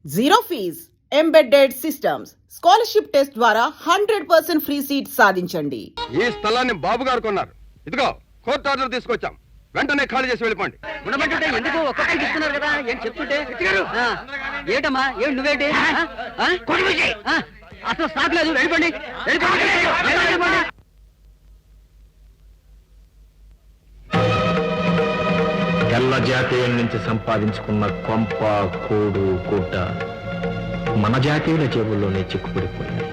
Zero fees embedded systems scholarship test ద్వారా 100% free seat సాధించండి. ఈ స్థలాన్ని బాబు గారు కొన్నారు. ఇదిగో కోర్టు ఆర్డర్ తీసుకొచ్చాం. వెంటనే ఖాళీ చేసి వెళ్ళిపోండి. ఉండమంటుంటే ఎందుకు ఒక్కొక్కరికి ఇస్తున్నారు కదా ఏం చెప్తుంటే ఏటమ్మా ఏం నువ్వేంటి అసలు స్టాక్ లేదు వెళ్ళిపోండి. తెల్ల జాతీయుల నుంచి సంపాదించుకున్న కొంప కోడు కోట మన జాతీయుల జేబుల్లోనే చిక్కుపడిపోయాయి.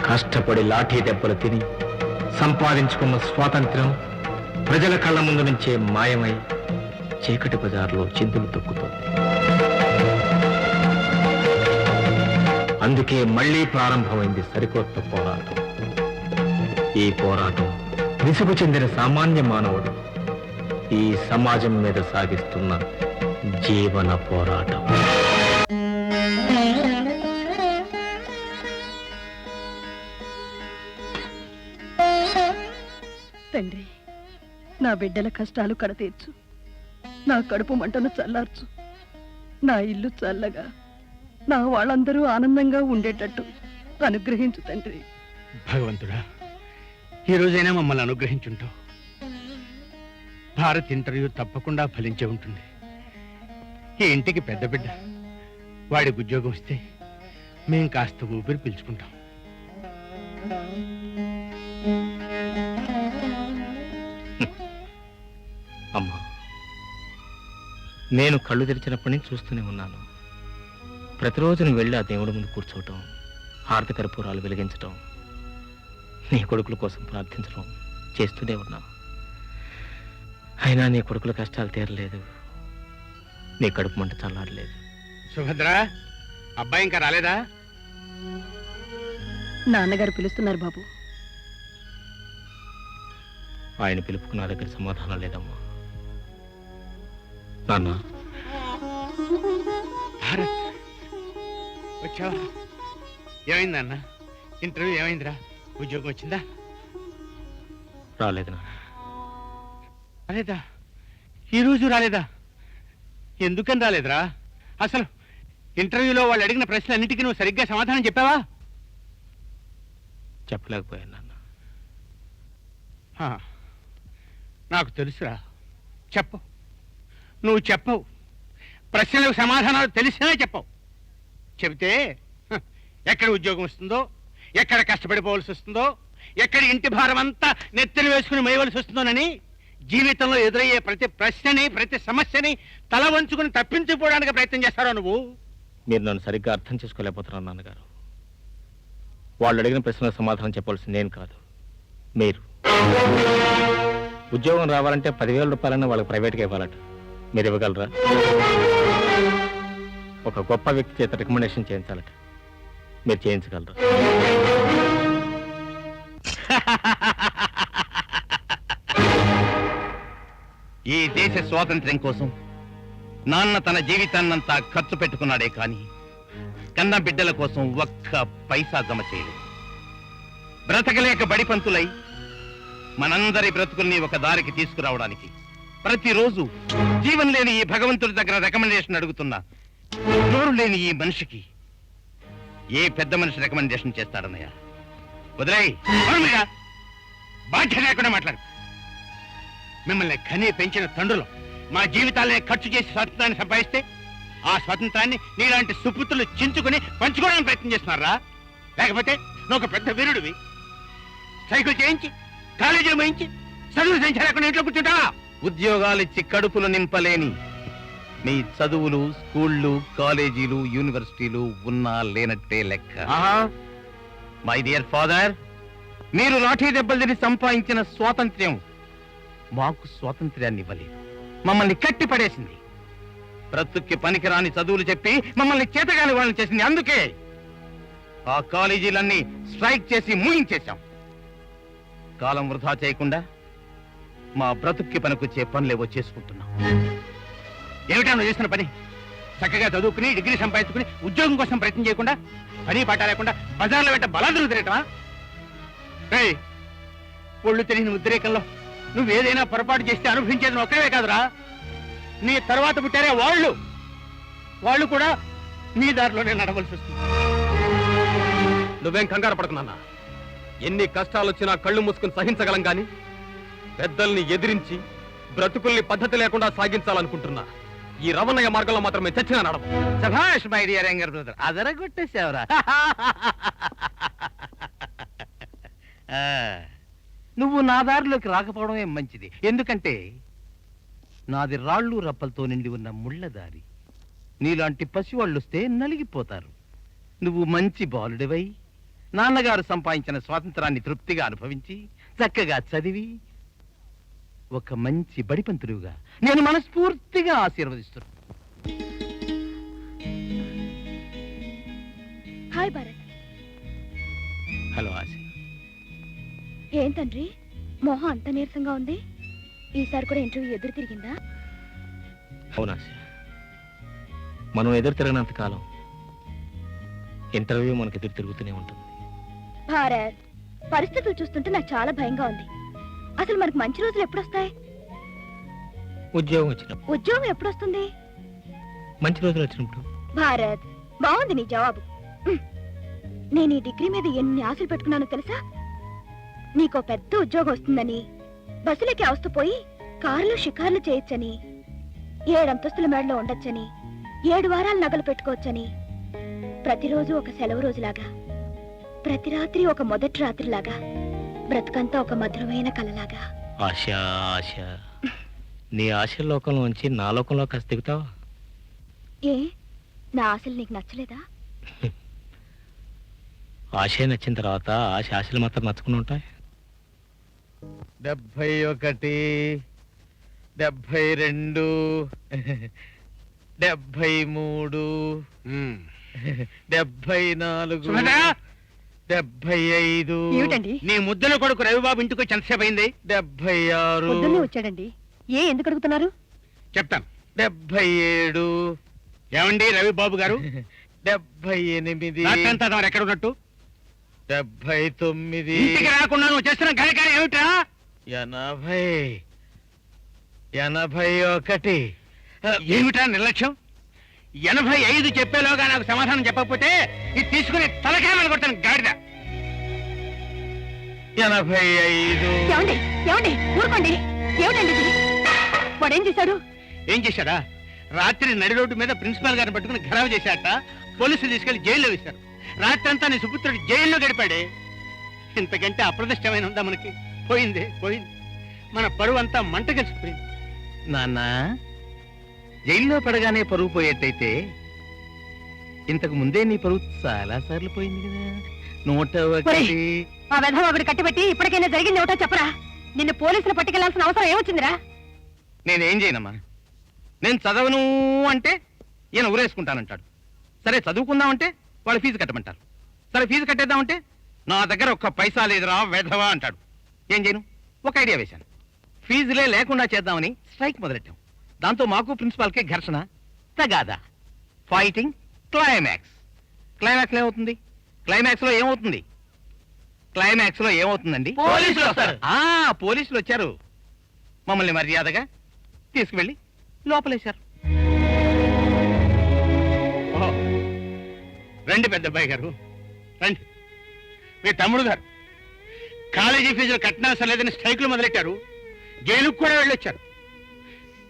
కష్టపడి లాఠీ దెబ్బలు తిని సంపాదించుకున్న స్వాతంత్ర్యం ప్రజల కళ్ళ ముందు నుంచే మాయమై చీకటి బజార్లో చిందులు తొక్కుతోంది. అందుకే మళ్లీ ప్రారంభమైంది సరికొత్త పోరాటం. ఈ పోరాటం విసుగు చెందిన సామాన్య మానవుడు ఈ సమాజం మీద సాగిస్తున్న జీవన పోరాటం. తండ్రి, నా బిడ్డల కష్టాలు కడతీర్చు, నా కడుపు మంటను చల్లార్చు, నా ఇల్లు చల్లగా, నా వాళ్ళందరూ ఆనందంగా ఉండేటట్టు అనుగ్రహించు తండ్రి. భగవంతుడా, ఈ రోజైనా మమ్మల్ని అనుగ్రహించుంటావు. భారత్ ఇంటర్వ్యూ తప్పకుండా ఫలించే ఉంటుంది. ఈ ఇంటికి పెద్ద బిడ్డ, వాడికి ఉద్యోగం వస్తే మేం కాస్త ఊపిరి పీల్చుకుంటాం. అమ్మా, నేను కళ్ళు తెరిచినప్పటి నుంచి చూస్తూనే ఉన్నాను. ప్రతిరోజు నువ్వు వెళ్ళి ఆ దేవుడి ముందు కూర్చోవటం, హారతి కర్పూరాలు వెలిగించటం, నీ కొడుకుల కోసం ప్రార్థించడం చేస్తూనే ఉన్నా. అయినా నీ కొడుకుల కష్టాలు తీరలేదు, నీ కడుపు మంట చల్లారలేదు. సుభద్ర, అబ్బాయి ఇంకా రాలేదా? నాన్నగారు పిలుస్తున్నారు బాబు. ఆయన పిలుపుకు నా దగ్గర సమాధానం లేదమ్మా. నాన్న, భారత్ వచ్చావా? ఏమైందన్న? ఇంటర్వ్యూ ఏమైందిరా? ఉద్యోగం వచ్చిందా? రాలేదు నాన్న. రాలేదా? ఈరోజు రాలేదా? ఎందుకని రాలేదురా? అసలు ఇంటర్వ్యూలో వాళ్ళు అడిగిన ప్రశ్నలన్నిటికీ నువ్వు సరిగ్గా సమాధానం చెప్పావా? చెప్పలేకపోయాను నాన్న. నాకు తెలుసురా. చెప్పు, నువ్వు చెప్పవు. ప్రశ్నలకు సమాధానాలు తెలిసినా చెప్పవు. చెబితే ఎక్కడ ఉద్యోగం వస్తుందో, ఎక్కడ కష్టపడిపోవలసి వస్తుందో, ఎక్కడ ఇంటి భారం అంతా నెత్తిన వేసుకుని మేయవలసి వస్తుందోనని జీవితంలో ఎదురయ్యే ప్రతి ప్రశ్నని, ప్రతి సమస్యని తల వంచుకుని తప్పించుకోవడానికి ప్రయత్నం చేస్తారో నువ్వు. మీరు నన్ను సరిగ్గా అర్థం చేసుకోలేకపోతున్నాను నాన్నగారు. వాళ్ళు అడిగిన ప్రశ్నలకు సమాధానం చెప్పవలసింది నేను కాదు, మీరు. ఉద్యోగం రావాలంటే 10,000 రూపాయలన్నా వాళ్ళకి ప్రైవేట్గా ఇవ్వాలట. మీరు ఇవ్వగలరా? ఒక గొప్ప వ్యక్తి చేత రికమెండేషన్ చేయించాలట. మీరు చేయించగలరా? ఈ దేశ స్వాతంత్ర్యం కోసం నాన్న తన జీవితాన్నంతా ఖర్చు పెట్టుకున్నాడే కానీ కన్న బిడ్డల కోసం ఒక్క పైసా జమ చేయలేదు. బ్రతకలేక బడిపంతులై మనందరి బ్రతుకుల్ని ఒక దారికి తీసుకురావడానికి ప్రతిరోజు జీవం లేని ఈ భగవంతుడి దగ్గర రికమెండేషన్ అడుగుతున్నా నోరు లేని ఈ మనిషికి ఏ పెద్ద మనిషి రికమెండేషన్ చేస్తాడన్నయ్య? వదిలేయ్, బాధ్యత లేకుండా మాట్లాడు. మిమ్మల్ని కనీ పెంచిన తండ్రులు మా జీవితాలనే ఖర్చు చేసి స్వాతంత్రాన్ని సంపాదిస్తే ఆ స్వాతంత్రాన్ని నీలాంటి సుపుత్రులు చించుకుని పంచుకోవడానికి ప్రయత్నం చేస్తున్నారా? లేకపోతే నువ్వు ఒక పెద్ద వీరుడివి, సైకిల్ చేయించి కాలేజీలు వేయించి చదువులు చేయించలేకుండా ఇంట్లో కూర్చుంటావా? ఉద్యోగాలిచ్చి కడుపులు నింపలేని మీ చదువులు, స్కూళ్ళు, కాలేజీలు, యూనివర్సిటీలు ఉన్నా లేనట్టే లెక్క. మై డియర్ ఫాదర్, మీరు లాఠీ దెబ్బలు తిని సంపాదించిన స్వాతంత్ర్యం మాకు స్వాతంత్ర్యాన్ని ఇవ్వలేదు, మమ్మల్ని కట్టి పడేసింది. బ్రతుక్కి పనికిరాని చదువులు చెప్పి మమ్మల్ని చేతగాని వాళ్ళని చేసింది. అందుకే ఆ కాలేజీలన్నీ స్ట్రైక్ చేసి మూయించేశాం. కాలం వృధా చేయకుండా మా బ్రతుక్కి పనికొచ్చే పనులేవో చేసుకుంటున్నాం. ఏమిటా నువ్వు చేస్తున్న పని? చక్కగా చదువుకుని డిగ్రీ సంపాదించుకుని ఉద్యోగం కోసం ప్రయత్నం చేయకుండా, పని పాట లేకుండా బజార్లో వెంట బలాదులు తిరగటమా? ఒళ్ళు తెలియని ఉద్రేకంలో నువ్వేదైనా పొరపాటు చేస్తే అనుభవించేది నువ్వు ఒక్కడే కాదురా, నీ తర్వాత పుట్టారే వాళ్ళు కూడా నీ దారిలోనే నడవలసి వస్తుంది. నువ్వేం కంగారు పడుకున్నా, ఎన్ని కష్టాలు వచ్చినా కళ్ళు మూసుకుని సహించగలం గాని పెద్దల్ని ఎదిరించి బ్రతుకుల్ని పద్ధతి లేకుండా సాగించాలనుకుంటున్నా. ఈ రవణయ్య మార్గంలో మాత్రమే చచ్చినా నడవ. సభాష్ మై డియర్ యంగర్ బ్రదర్, అదరగొట్టేసావురా. నువ్వు నా దారిలోకి రాకపోవడమే మంచిది. ఎందుకంటే నాది రాళ్ళు రప్పలతో నిండి ఉన్న ముళ్ళ దారి. నీలాంటి పసివాళ్ళు వస్తే నలిగిపోతారు. నువ్వు మంచి బాలుడివై నాన్నగారు సంపాదించిన స్వాతంత్రాన్ని తృప్తిగా అనుభవించి చక్కగా చదివి ఒక మంచి బడిపంతులుగా నేను మనస్ఫూర్తిగా ఆశీర్వదిస్తున్నాను. హాయ్ భరత్. హలో ఆశ. ఏం తండ్రి మొహం అంత నీరసంగా ఉంది? ఈసారి కూడా ఇంటర్వ్యూ ఎదురు తిరిగిందా? అవును ఆశ, మనం ఎదురు తిరగనంత కాలం ఇంటర్వ్యూ మనకు ఎదురు తిరుగుతూనే ఉంటుంది. భారత్, పరిస్థితులు చూస్తుంటే నాకు చాలా భయంగా ఉంది. అసలు మనకు మంచి రోజులు ఎప్పుడొస్తాయి? ఉద్యోగం వచ్చినప్పుడు, ఉద్యోగం ఎప్పుడొస్తుంది? మంచి రోజులు వచ్చినప్పుడు. భారత్, బాగుంది నీ జవాబు. నేను ఈ డిగ్రీ మీద ఎన్ని ఆశలు పెట్టుకున్నానో తెలుసా? నీకో పెద్ద ఉద్యోగం వస్తుందని, బస్సులకి అవస్థపోయి కారులో షికార్లు చేయొచ్చని, 7 అంతస్తుల మేడలో ఉండొచ్చని, 7 వారాలు నగలు పెట్టుకోవచ్చని, ప్రతిరోజు ఒక సెలవు రోజులాగా, ప్రతి రాత్రి ఒక మొదటి రాత్రిలాగా, బ్రతుకంతా ఒక మధురమైన కలలాగా. ఆశ ఆశ, నీ ఆశ లోకంలోంచి నా లోకంలో కాస్త దిగుతావా? ఏ, నా ఆశలు నీకు నచ్చలేదా? ఆశ నచ్చిన తర్వాత ఆశలు మాత్రం నచ్చుకుని ఉంటాయి. 71, 72, 73, 74, సుభద్ర! 75, ఏమిటండి? నీ ముద్దల కొడుకు రవిబాబు ఇంటికి వచ్చి ఎంతసేపు అయింది? 76, పొద్దున్నే వచ్చాడండి. ఎందుకు అడుగుతున్నారు? చెప్తాను. 77, ఏమండి రవిబాబు గారు, 78, రాత్రంతా తమరు ఎక్కడ ఉన్నట్టు? 79, ఇంటికి రాకుండా నువ్వు చేస్తున్న ఘనకార్యం ఏమిటా? 80, 81. ఏమిటా నిర్లక్ష్యం? 85 చెప్పేలోగా నాకు సమాధానం చెప్పకపోతే ఇది తీసుకుని తలకాయలు కొట్టాను గాడిద. 85, ఏమండి ఏమండి ఊరుకోండి. ఏమిటండి ఇది? వాడేం చేశాడు? ఏం చేశాడా? రాత్రి నడి రోడ్డు మీద ప్రిన్సిపాల్ గారిని పట్టుకుని ఖరాబు చేశాట. పోలీసులు తీసుకెళ్లి జైల్లో వేశారు. రాత్రి అంతా నీ సుపుత్రుడు జైల్లో గడిపాడే. ఇంతకంటే అప్రదిష్టమైన ఉందా మనకి? పోయింది. మన పరువు అంతా మంట కలిసిపోయింది. నాన్న, జైల్లో పడగానే పరువు పోయేట్టయితే ఇంతకు ముందే నీ పరువు చాలా సార్లు పోయింది కదా. 101. ఆ వెధవాగుడు కట్టిపెట్టి ఇప్పటికైనా జరిగింది ఏమిటో చెప్పరా? నిన్ను పోలీసులు పట్టుకెళ్లాల్సిన అవసరం ఏమొచ్చిందిరా? నేనేం చేయనమ్మా. నేను చదవను అంటే ఈయన ఊరేసుకుంటానంటాడు. సరే చదువుకుందామంటే వాళ్ళు ఫీజు కట్టమంటారు. సరే ఫీజు కట్టేద్దామంటే నా దగ్గర ఒక్క పైసా లేదురా వెధవా అంటాడు. ఏం చేయను? ఒక ఐడియా వేశాను. ఫీజులే లేకుండా చేద్దామని స్ట్రైక్ మొదలెట్టాం. దాంతో మాకు ప్రిన్సిపాల్కి ఘర్షణ, తగాదా, ఫైటింగ్, క్లైమాక్స్. క్లైమాక్స్ ఏమవుతుంది? క్లైమాక్స్ లో ఏమవుతుందండి? పోలీసులు వస్తారు. పోలీసులు వచ్చారు. మమ్మల్ని మర్యాదగా తీసుకువెళ్ళి లోపలేశారు. ఓహో, రండి పెద్దబ్బాయి గారు, రండి. మీ తమ్ముడు గారు కాలేజీ ఫీజులు కట్టనవసరం లేదని స్ట్రైకులు మొదలెట్టారు. జైలుకు కూడా వెళ్ళొచ్చారు.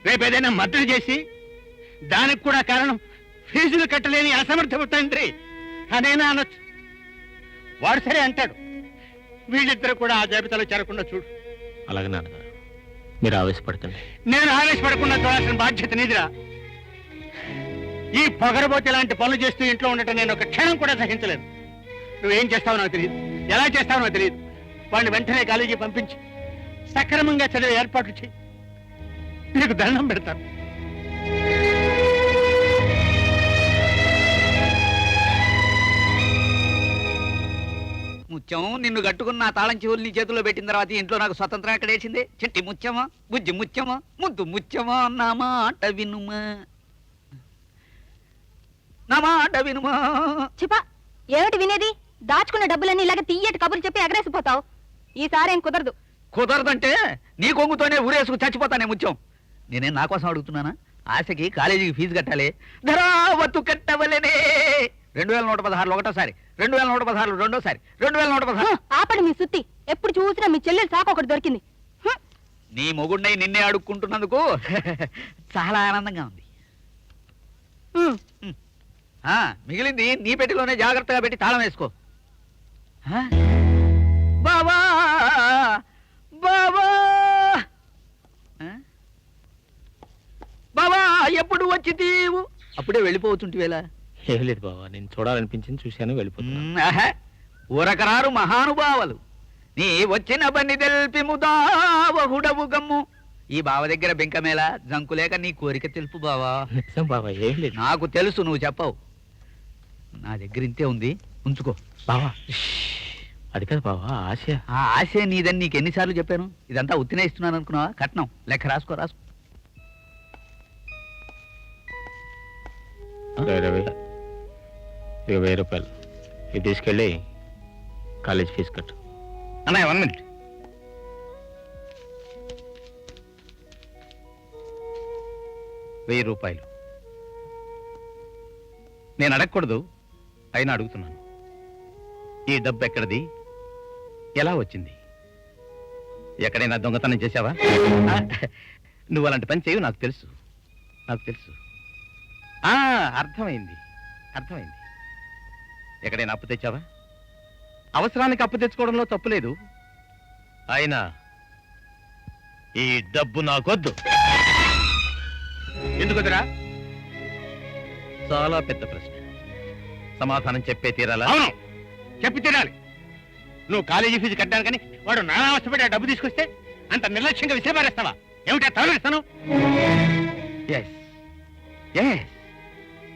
రేపు ఏదైనా మద్దతు చేసి దానికి కూడా కారణం ఫీజులు కట్టలేని అసమర్థ తండ్రి అనేనా అనొచ్చు. వాడు సరే అంటాడు. వీళ్ళిద్దరు కూడా ఆ జాబితాలో చేరకుండా చూడు. అలాగే నాన్నగారు, మీరు ఆవేశపడకండి. నేను ఆవేశపడకుండా చూడాల్సిన బాధ్యత నీదిరా. ఈ పొగరబోతే లాంటి పనులు చేస్తూ ఇంట్లో ఉండటం నేను ఒక క్షణం కూడా సహించలేదు. నువ్వేం చేస్తావో నాకు తెలియదు, ఎలా చేస్తావో నాకు తెలియదు. వాడిని వెంటనే కాలేజీ పంపించి సక్రమంగా చదివే ఏర్పాట్లు చేయి. నీకు దండం పెడతాను. ముత్యం, నిన్ను కట్టుకున్న నా తాళం చెవులు నీ చేతిలో పెట్టిన తర్వాత ఇంట్లో నాకు స్వతంత్రం ఎక్కడేసింది? చెట్టి ముత్యమా, బుజ్జి ముత్యమా, ముద్దు ముత్యమా, నా మాట వినుమా, నా మాట వినుమా. చిపా, ఏమిటి వినేది? దాచుకున్న డబ్బులన్నీ ఇలాగ తీయటి కబుర్లు చెప్పి ఎగరేసిపోతావు. ఈసారి ఏం కుదరదు. కుదరదంటే నీ కొంగుతోనే ఊరేసుకు చచ్చిపోతానే ముత్యం. నేనేం నా కోసం అడుగుతున్నానా? ఆశకి కాలేజీకి ఫీజు కట్టాలి, ధరావత్తు కట్టవలనే. 2116 ఒకటోసారి, 2116 రెండోసారి, 2116. ఆపండి మీ సుత్తి. ఎప్పుడు చూసినా మీ చెల్లెలు సాకు ఒకటి దొరికింది. నీ మొగుడినై నిన్నే అడుక్కుంటున్నందుకు చాలా ఆనందంగా ఉంది. మిగిలింది నీ పెట్టిలోనే జాగ్రత్తగా పెట్టి తాళం వేసుకో. బావా బావా బావా ఎప్పుడు వచ్చి తీవు? అప్పుడే వెళ్ళిపోతుంటివేలా? ఏం లేదు బావా, నేను చూడాలనిపించింది చూశాను, వెళ్ళిపోతున్నా. ఊరకరారు మహానుభావులు నీ వచ్చిన బన్ని తెల్పి ముదావహుడవు గమ్ము. ఈ బావ దగ్గర బెంకమేళ జంకులేక నీ కోరిక తెలుపు బావా. నిజం బావా, ఏం లేదు. నాకు తెలుసు, నువ్వు చెప్పవు. నా దగ్గర ఇంతే ఉంది, ఉంచుకో. బావా అది కాదు బావా, ఆశ. ఆ ఆశే నీదని నీకు ఎన్నిసార్లు చెప్పాను? ఇదంతా ఉత్తినే ఇస్తున్నాను అనుకున్నావా? కట్నం లెక్క రాసుకో. రాసుకో. రవి, ఇక 1000 రూపాయలు ఇది తీసుకెళ్ళి కాలేజ్ ఫీజు కట్టు. అన్నయ్య 1 మినిట్. ₹1000 నేను అడగకూడదు, అయినా అడుగుతున్నాను. ఈ డబ్బు ఎక్కడిది? ఎలా వచ్చింది? ఎక్కడైనా దొంగతనం చేశావా? నువ్వు అలాంటి పని చేయవు, నాకు తెలుసు, నాకు తెలుసు. అర్థమైంది, అర్థమైంది. ఎక్కడైనా అప్పు తెచ్చావా? అవసరానికి అప్పు తెచ్చుకోవడంలో తప్పులేదు. అయినా ఈ డబ్బు నాకొద్దు. ఎందుకుదరా? చాలా పెద్ద ప్రశ్న, సమాధానం చెప్పే తీరాలా? అవును, చెప్పి తీరాలి. నువ్వు కాలేజీ ఫీజు కట్టాను కానీ వాడు నానా అవస్థపడి ఆ డబ్బు తీసుకొస్తే అంత నిర్లక్ష్యంగా విసిరిపారేస్తావా? ఏమిటా తలపిస్తాను?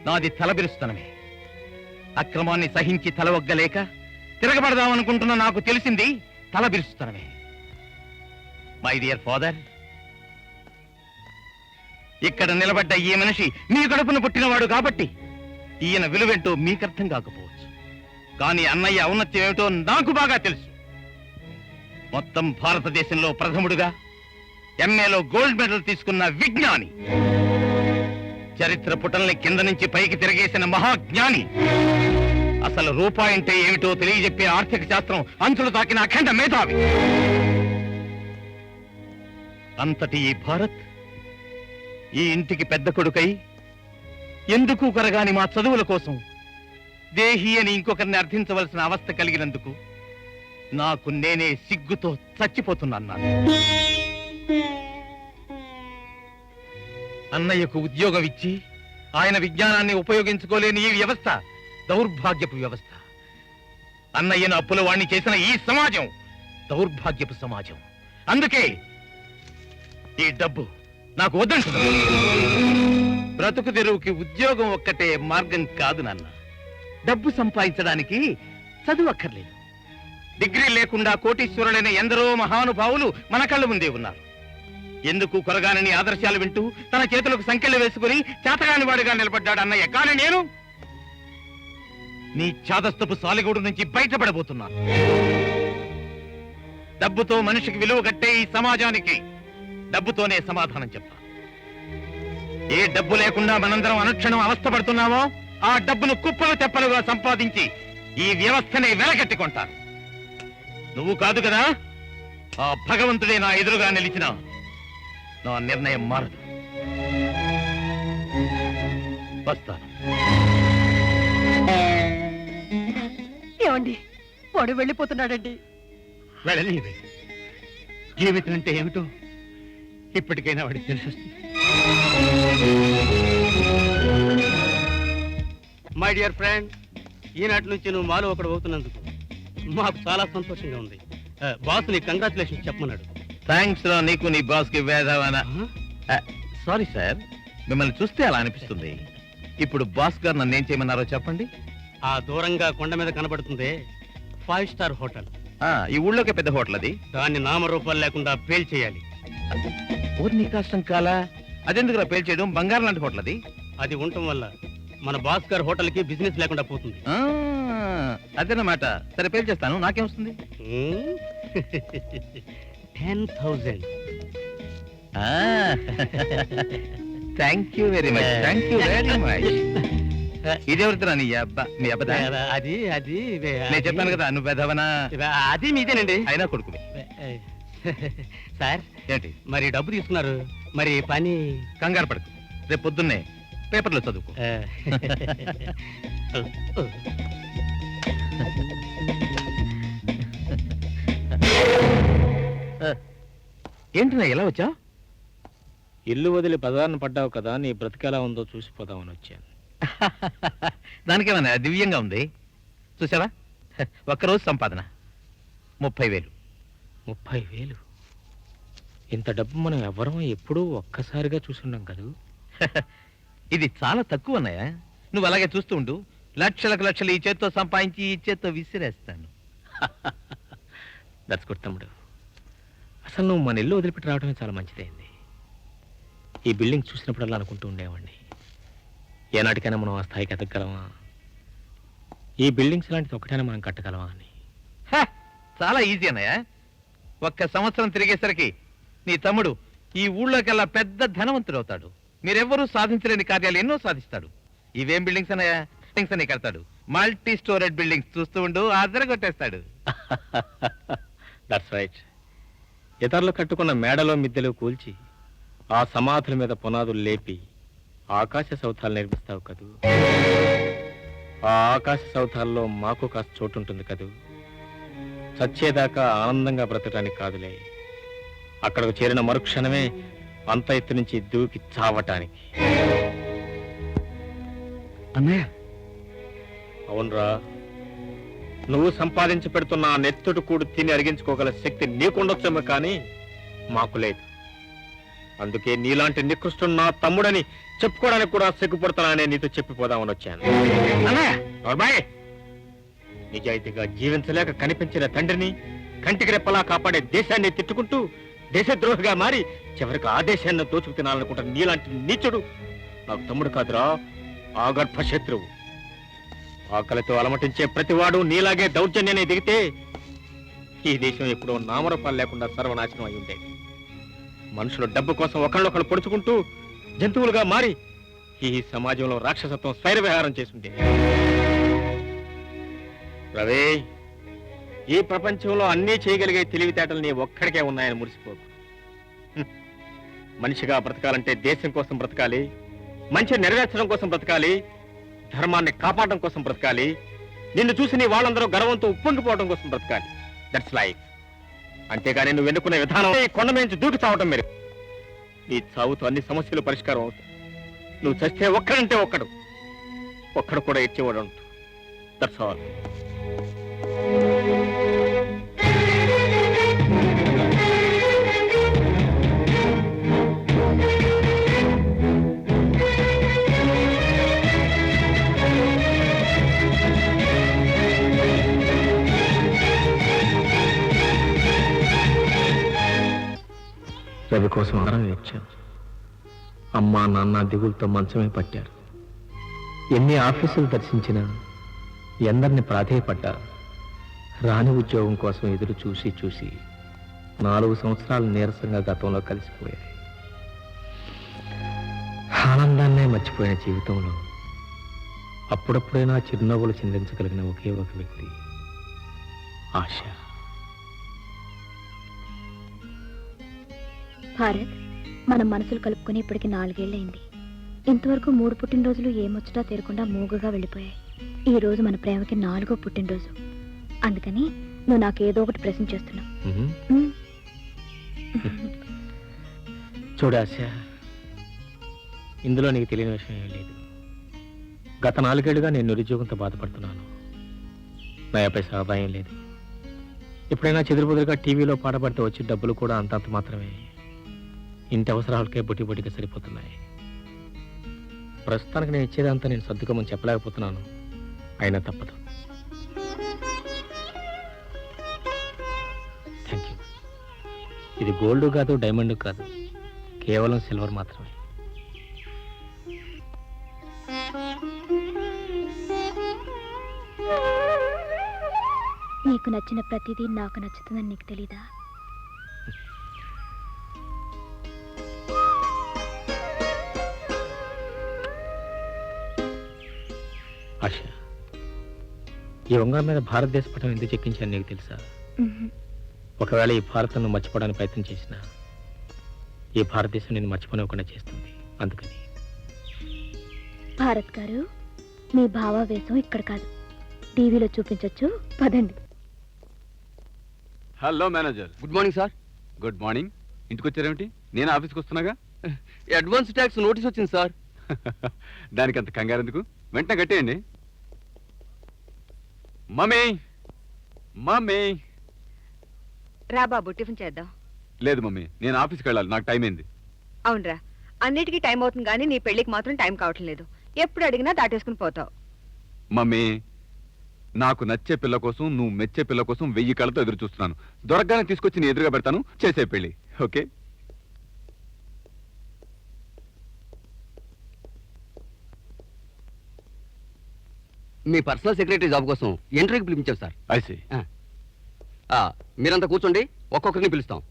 నాది తలబిరుస్తనమే. అక్రమాన్ని సహించి తలవగ్గలేక తిరగబడదామనుకుంటున్న నాకు తెలిసింది తలబిరుస్తనమే. మై డియర్ ఫాదర్, ఇక్కడ నిలబడ్డ ఈ మనిషి మీ కడుపున పుట్టినవాడు కాబట్టి ఈయన విలువేంటో మీకర్థం కాకపోవచ్చు. కానీ అన్నయ్య ఔన్నత్యం ఏమిటో నాకు బాగా తెలుసు. మొత్తం భారతదేశంలో ప్రథముడుగా ఎంఏలో గోల్డ్ మెడల్ తీసుకున్న విజ్ఞాని, చరిత్ర పుటల్ని కింద నుంచి పైకి తిరగేసిన మహాజ్ఞాని, అసలు రూపాయి అంటే ఏమిటో తెలియజెప్పే ఆర్థిక శాస్త్రం అంచులు తాకిన అఖండ మేధావి. అంతటి ఈ భారత్ ఈ ఇంటికి పెద్ద కొడుకై ఎందుకు కరగాని మా చదువుల కోసం దేహి అని ఇంకొకరిని అర్థించవలసిన అవస్థ కలిగినందుకు నాకు నేనే సిగ్గుతో చచ్చిపోతున్నాను. అన్నయ్యకు ఉద్యోగం ఇచ్చి ఆయన విజ్ఞానాన్ని ఉపయోగించుకోలేని ఈ వ్యవస్థ దౌర్భాగ్యపు వ్యవస్థ. అన్నయ్యను అప్పుల వాణ్ణి చేసిన ఈ సమాజం దౌర్భాగ్యపు సమాజం. అందుకే ఈ డబ్బు నాకు వద్దంటున్నా. బ్రతుకు తెరువుకి ఉద్యోగం ఒక్కటే మార్గం కాదు నాన్న. డబ్బు సంపాదించడానికి చదువు అక్కర్లేదు. డిగ్రీ లేకుండా కోటీశ్వరులైన ఎందరో మహానుభావులు మన కళ్ళ ముందే ఉన్నారు. ఎందుకు కొరగానని ఆదర్శాలు వింటూ తన చేతులకు సంకెళ్ళు వేసుకుని చేతగాని వాడిగా నిలబడ్డాడు అన్నయ్య. కానీ నేను నీ చాదస్తపు సాలిగూడు నుంచి బయటపడబోతున్నాను. డబ్బుతో మనిషికి విలువ కట్టే ఈ సమాజానికి డబ్బుతోనే సమాధానం చెప్పాలి. ఏ డబ్బు లేకుండా మనందరం అనుక్షణం అవస్థపడుతున్నామో ఆ డబ్బును కుప్పలు తెప్పలుగా సంపాదించి ఈ వ్యవస్థని వెలకట్టుకుంటాను. నువ్వు కాదు కదా, ఆ భగవంతుడే నా ఎదురుగా నిలిచిన నా నిర్ణయం మారదు. వస్తాను. ఏమండి, వాడు వెళ్ళిపోతున్నాడండి. వెళ్ళని జీవితం అంటే ఏమిటో ఇప్పటికైనా వాడికి తెలిసొస్తుంది. మై డియర్ ఫ్రెండ్, ఈనాటి నుంచి నువ్వు మాలో ఒకడు అవుతున్నందుకు మాకు చాలా సంతోషంగా ఉంది. బాస్ నీ కంగ్రాచులేషన్స్ చెప్పమన్నాడు. థ్యాంక్స్ రా నీకు, నీ బాస్ కి వేదవన. సారీ సార్, మిమ్మల్ని చూస్తే అలా అనిపిస్తుంది. ఇప్పుడు బాస్ గారు నన్ను ఏం చేయమన్నారో చెప్పండి. ఆ దూరంగా కొండ మీద కనబడుతుంది 5 స్టార్ హోటల్. ఈ ఊళ్ళోకి పెద్ద హోటల్ అది. దాన్ని నామరూపాలు లేకుండా పేల్ చేయాలి. నీ కష్టం కాలా? అదెందుకు పేల్ చేయడం? బంగారం లాంటి హోటల్ అది. అది ఉండటం వల్ల మన బాస్ గారు హోటల్ కి బిజినెస్ లేకుండా పోతుంది. అదేనమాట. సరే పేల్ చేస్తాను, నాకేం వస్తుంది? 10,000. Thank you very much, thank you very much. ఇదెవరిదిరా నీ అబ్బా, మీ అబ్బదా? అది అది నేను చెప్పాను కదా నువ్వు పెదవనా, అది మీదేనండి. అయినా కొడుకు సార్ ఏంటి మరి డబ్బు తీసుకున్నారు, మరి పని కంగారు పడకు, రేపు పొద్దున్నే పేపర్లో చదువుకో. ఏంటి నా ఎలా వచ్చా? ఇల్లు వదిలి బజార్ను పడ్డావు కదా, నీ బ్రతికెలా ఉందో చూసిపోదామని వచ్చాను. దానికేమన్నా దివ్యంగా ఉంది చూసావా? ఒక్కరోజు సంపాదన 30,000. 30,000? ఇంత డబ్బు మనం ఎవ్వరం ఎప్పుడూ ఒక్కసారిగా చూసున్నాం కదూ. ఇది చాలా తక్కువ అన్నయ్య, నువ్వు అలాగే చూస్తూ ఉండు. లక్షలకు లక్షలు ఈ చేత్తో సంపాదించి ఈ చేత్తో విసిరేస్తాను. దట్స్ గుడ్ తమ్ముడు. అసలు నువ్వు మన ఇల్లు వదిలిపెట్టి రావడమే చాలా మంచిదైంది. ఈ బిల్డింగ్ చూసినప్పుడల్లా అనుకుంటూ ఉండేవాడిని, ఏనాటికైనా మనం ఆ స్థాయికి ఎదగలమా, ఈ బిల్డింగ్స్ లాంటిది ఒకటైనా మనం కట్టగలమా అని. చాలా ఈజీ అన్నయ్య. 1 సంవత్సరం తిరిగేసరికి నీ తమ్ముడు ఈ ఊళ్ళోకెల్లా పెద్ద ధనవంతుడు అవుతాడు. మీరెవ్వరూ సాధించలేని కార్యాలు ఎన్నో సాధిస్తాడు. ఇవేం బిల్డింగ్స్ అన్నయ్య? బిల్డింగ్స్ అని కడతాడు, మల్టీ స్టోరేజ్ బిల్డింగ్స్. చూస్తూ ఉండు, కొట్టేస్తాడు. That's right. ఇతరులు కట్టుకున్న మేడలో మిద్దెలు కూల్చి ఆ సమాధుల మీద పునాదులు లేపి ఆకాశ సౌధాలు నిర్మిస్తావు కదూ. ఆ ఆకాశ సౌధాల్లో మాకు కాస్త చోటు ఉంటుంది కదూ. చచ్చేదాకా ఆనందంగా బ్రతకడానికి కాదులే, అక్కడకు చేరిన మరుక్షణమే అంత ఎత్తు నుంచి దూకి చావటానికి. అన్నయ్య అవునరా, నువ్వు సంపాదించి పెడుతున్న ఆ నెత్తుడు కూడు తిని అరిగించుకోగల శక్తి నీకుండొచ్చేమో కానీ మాకు లేదు. అందుకే నీలాంటి నికృష్టుడు నా తమ్ముడని చెప్పుకోవడానికి కూడా సిగ్గుపడుతున్నానని నీతో చెప్పిపోదామని వచ్చాను. నిజాయితీగా జీవించలేక కనిపించిన తండ్రిని కంటికి రెప్పలా కాపాడే దేశాన్ని తిట్టుకుంటూ దేశద్రోహిగా మారి చివరికి ఆ దేశాన్ని దోచుకు తినాలనుకుంటున్న నీలాంటి నీచుడు నాకు తమ్ముడు కాదురా, ఆగర్భ శత్రువు. ఆకలితో అలమటించే ప్రతివాడు నీలాగే దౌర్జన్యాన్ని దిగితే ఈ దేశం ఎప్పుడో నామరూపాలు లేకుండా సర్వనాశనం అయి ఉండేది. మనుషులు డబ్బు కోసం ఒకళ్ళొకళ్ళు పొడుచుకుంటూ జంతువులుగా మారి ఈ సమాజంలో రాక్షసత్వం స్వైర విహారం చేస్తుండే. రవి, ఈ ప్రపంచంలో అన్నీ చేయగలిగే తెలివితేటలు నీ ఒక్కడికే ఉన్నాయని మురిసిపోకు. మనిషిగా బ్రతకాలంటే దేశం కోసం బ్రతకాలి, మంచి నెరవేర్చడం కోసం బ్రతకాలి, ధర్మాన్ని కాపాడడం కోసం బ్రతకాలి, నిన్ను చూసి నీ వాళ్ళందరూ గర్వంతో ఉప్పొంగిపోవడం కోసం బ్రతకాలి. That's life. అంతేగాని నువ్వు ఎన్నుకునే విధానం ఈ కొండ మీద దూకి చావటం మీరు. నీ చావుతో అన్ని సమస్యలు పరిష్కారం అవుతాయి. నువ్వు చస్తే ఒక్కడంటే ఒక్కడు కూడా ఇచ్చేవాడు అంటూ. That's all. రవి కోసం ఆరం వచ్చాను. అమ్మా నాన్న దిగులతో మంచమే పట్టారు. ఎన్ని ఆఫీసులు దర్శించినా, ఎందరిని ప్రాధేయపడ్డా రాని ఉద్యోగం కోసం ఎదురు చూసి 4 సంవత్సరాలు నీరసంగా గతంలో కలిసిపోయాయి. ఆనందాన్నే మర్చిపోయిన జీవితంలో అప్పుడప్పుడైనా చిరునవ్వులు చిందించగలిగిన ఒకే ఒక వ్యక్తి ఆశ. భారత్, మనం మనసులు కలుపుకొని ఇప్పటికి 4 ఏళ్ళైంది. ఇంతవరకు 3 పుట్టినరోజులు ఏమొచ్చటా తీరకుండా మూగగా వెళ్ళిపోయాయి. ఈ రోజు మన ప్రేమకి 4వ పుట్టినరోజు. అందుకని నువ్వు నాకు ఏదో ఒకటి ప్రశ్న చేస్తున్నావు. చూడాశ, ఇందులో నీకు తెలియని విషయం ఏం లేదు. గత 4 ఏళ్లుగా నేను నిరుద్యోగంతో బాధపడుతున్నాను. నయా పైసా ఆదాయం లేదు. ఎప్పుడైనా చెదురుబుదురుగా టీవీలో పాడబడితే వచ్చే డబ్బులు కూడా అంతంత మాత్రమే. ఇంటి అవసరాలకే బొట్టిగా సరిపోతున్నాయి. ప్రస్తుతానికి నేను ఇచ్చేదంతా నేను సర్దుకోమని చెప్పలేకపోతున్నాను. అయినా తప్పదు. Thank you. ఇది గోల్డ్ కాదు, డైమండ్ కాదు, కేవలం సిల్వర్ మాత్రమే. నీకు నచ్చిన ప్రతిదీ నాకు నచ్చుతుందని నీకు తెలీదా? ఆశ, ఈ ఉంగరం మీద భారతదేశ పటం ఎందుకు చెక్కించాను నీకు తెలుసా? ఒకవేళ ఈ భారతం మర్చిపోవడానికి ప్రయత్నం చేసినా ఈ భారతదేశం నేను మర్చిపోనివ్వకుండా చేస్తుంది. అందుకని భారత్ గారు, మీ భావావేశం ఇక్కడ కాదు, టీవీలో చూపించొచ్చు. పదండి. Hello manager. Good morning sir. Good morning. ఇంటికి వచ్చారేమిటి? నేను ఆఫీస్కి వస్తున్నాగా. అడ్వాన్స్ ట్యాక్స్ నోటీస్ వచ్చింది సార్. దానికి అంత కంగారు ఎందుకు? వెంటనే కట్టేయండి. Mummy, mummy. రా బాబు, టిఫిన్ చేద్దాం. లేదు మమ్మీ, నేను ఆఫీస్కి వెళ్ళాలి, నాకు టైం అయింది. అవునరా, అన్నిటికీ టైం అవుతుంది కానీ నీ పెళ్లికి మాత్రం టైం కావటం లేదు. ఎప్పుడు అడిగినా దాటేసుకుని పోతావు. మమ్మీ, నాకు నచ్చే పిల్ల కోసం, నువ్వు మెచ్చే పిల్ల కోసం 1000 కళ్ళతో ఎదురు చూస్తున్నాను. దొరకగానే తీసుకొచ్చి నీ ఎదురుగా పెడతాను. చేసే పెళ్లి. ఓకే? మీ పర్సనల్ సెక్రటరీ జాబ్ కోసం ఇంటర్వ్యూకి పిలిపించాం సార్. ఐసి. మీరంతా కూర్చోండి, ఒక్కొక్కరిని పిలుస్తాం.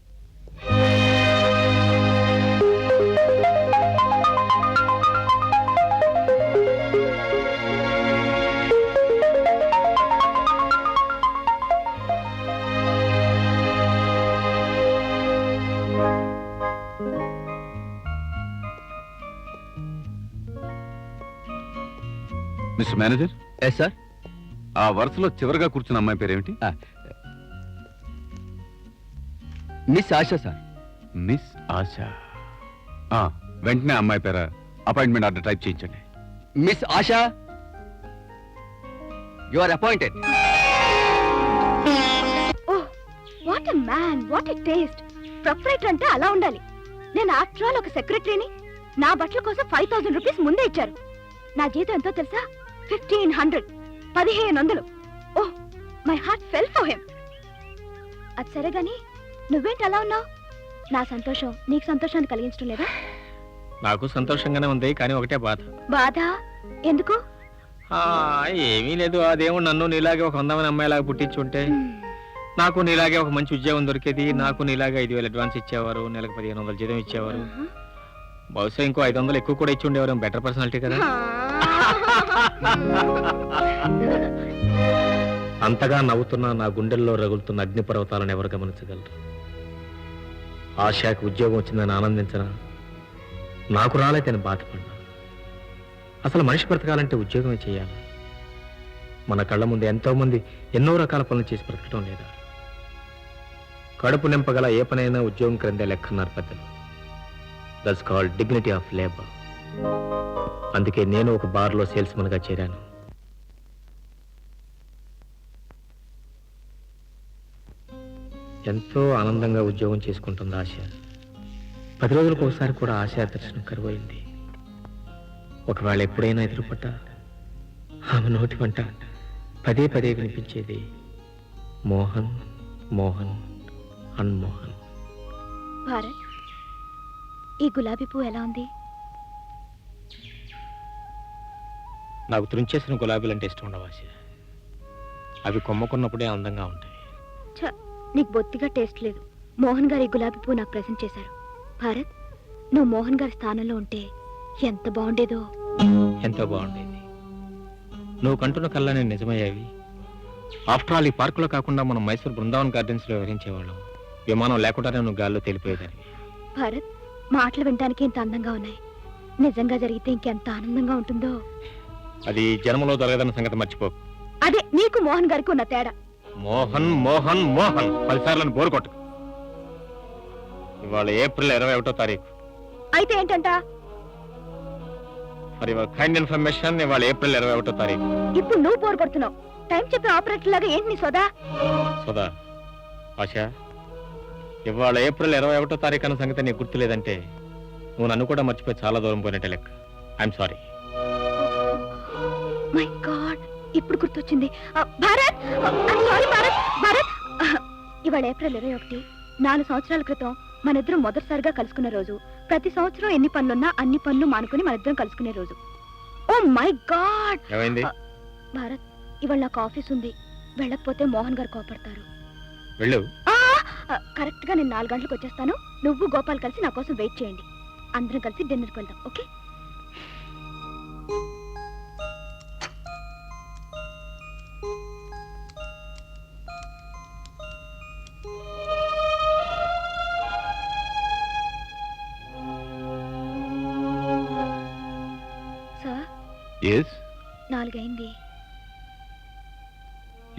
Mister manager. Yes sir. ఆ వరుసలో చివరిగా కూర్చున్న అమ్మాయి పేరేమిటి? Miss Asha sir. Miss Asha. వెంటనే అమ్మాయి పేర అపాయింట్మెంట్ ఆర్డర్ టైప్ చేయించండి. Miss Asha, you are appointed. Oh, what a man, what a taste. Proprietor అంటే అలా ఉండాలి. నేను ఆఫ్టర్ ఆల్ ఒక సెక్రటరీని. నా బట్టల కోసం 5000 రూపీస్ ముందే ఇచ్చారు. నా జీతం ఎంతో తెలుసా? 1500. Oh, my heart fell for him. అది సరే గాని నువ్వేంటి అలా ఉన్నావు? నా సంతోషం నీకు సంతోషాన్ని కలిగించడం లేదా? నాకు సంతోషంగానే ఉంది, కానీ ఒకటే బాధ. బాధ ఎందుకు? ఏమీ లేదు. అదేమో నన్ను నీలాగే ఒక అందమైన అమ్మాయిలాగా పుట్టించుంటే నాకు నీలాగే ఒక మంచి ఉద్యోగం దొరికేది. నాకు నీలాగే 5000 అడ్వాన్స్ ఇచ్చేవారు, నెలకు 1500 జీతం ఇచ్చేవారు. బహుశా ఇంకో 500 ఎక్కువ కూడా ఇచ్చి ఉండేవారు. బెటర్ పర్సనాలిటీ కదా. అంతగా నవ్వుతున్న నా గుండెల్లో రగులుతున్న అగ్నిపర్వతాలను ఎవరు గమనించగలరు? ఆశాకి ఉద్యోగం వచ్చిందని ఆనందించనా, నాకు రాలేదని బాధపడినా. అసలు మనిషి బ్రతకాలంటే ఉద్యోగమే చేయాలి. మన కళ్ళ ముందు ఎంతో మంది ఎన్నో రకాల పనులు చేసి బ్రతకడం లేదా? కడుపు నింపగల ఏ పనైనా ఉద్యోగం క్రిందే లెక్కన్నారు పెద్దలు. That's called dignity of labour. అందుకే నేను ఒక బార్లో సేల్స్మన్గా చేరాను. ఎంతో ఆనందంగా ఉద్యోగం చేసుకుంటుంది ఆశ. 10 రోజులకు ఒకసారి కూడా ఆశ దర్శనం కరువైంది. ఒకవేళ ఎప్పుడైనా ఎదురుపడ్డా ఆమె నోటి వంట పదే పదే వినిపించేది మోహన్, మోహన్, అన్మోహన్. భారత్, ఈ గులాబీ పువ్వు ఎలా ఉంది? నాకు తుంచేసిన గులాబీలంటే ఇష్టం ఉండవు ఆశ. అవి కొమ్మకున్నప్పుడే అందంగా ఉంటాయి. నీకు బొత్తిగా టేస్ట్ లేదు. మోహన్ గారు ఈ గులాబీ పువ్వు నాకు ప్రెజెంట్ చేశారు. భారత్, నువ్వు మోహన్ గారి స్థానంలో ఉంటే ఎంత బాగుండేదో. ఎంతో బాగుండేది. నువ్వు కంటున్న కళ్ళని నిజమయ్యావి. ఆఫ్టర్ ఆల్ ఈ పార్కులో కాకుండా మనం మైసూర్ బృందావన్ గార్డెన్స్ లో వివరించేవాళ్ళం. విమానం లేకుండానే నువ్వు గాల్లో తేలిపోయేదానివి. భారత్, మాటలు వినడానికి ఇంత అందంగా ఉన్నాయి. నిజంగా జరిగితే ఇంకెంత ఆనందంగా ఉంటుందో. అది జన్మలో జరగదన్న సంగతి మర్చిపోకు. అదే నీకు మోహన్ గారికి ఉన్న తేడా. మోహన్, మోహన్, మోహన్ 10 సార్లను బోరు కొట్టకు. ఇవాళ ఏప్రిల్ 21వ తారీఖు. అయితే ఏంటంట? ఫర్ యువర్ కైండ్ ఇన్ఫర్మేషన్, ఇవాళ ఏప్రిల్ 21వ తారీఖు. ఇప్పుడు నువ్వు పోరు కొడుతున్నావు. టైం చెప్పే ఆపరేటర్ లాగా ఏంటి నీ సోదా? సోదా ఆశ, ఇవాళ ఏప్రిల్ 21వ తారీఖు అన్న సంగతి నీకు గుర్తులేదంటే నువ్వు నన్ను కూడా మర్చిపోయి చాలా దూరం పోయినట్టే లెక్క. I'm sorry. మై గాడ్, ఇప్పుడు గుర్తొచ్చింది. భారత్, సారీ భారత్. భారత్, ఇవాళ ఏప్రిల్ 21. 4 సంవత్సరాల క్రితం మనిద్దరం మొదటిసారిగా కలుసుకున్న రోజు. ప్రతి సంవత్సరం ఎన్ని పనులున్నా అన్ని పనులు మానుకుని మనిద్దరం కలుసుకునే రోజు. Oh my god. ఏమైంది? భారత్, ఇవాళ నాకు ఆఫీస్ ఉంది. వెళ్ళకపోతే మోహన్ గారు కోపడతారు. వెళ్ళు. కరెక్ట్ గా నేను 4 గంటలకు వచ్చేస్తాను. నువ్వు గోపాల్ కలిసి నా కోసం వెయిట్ చేయండి. అందరం కలిసి డిన్నర్కి వెళ్దాం. ఓకే? ఎస్ 4 అయింది.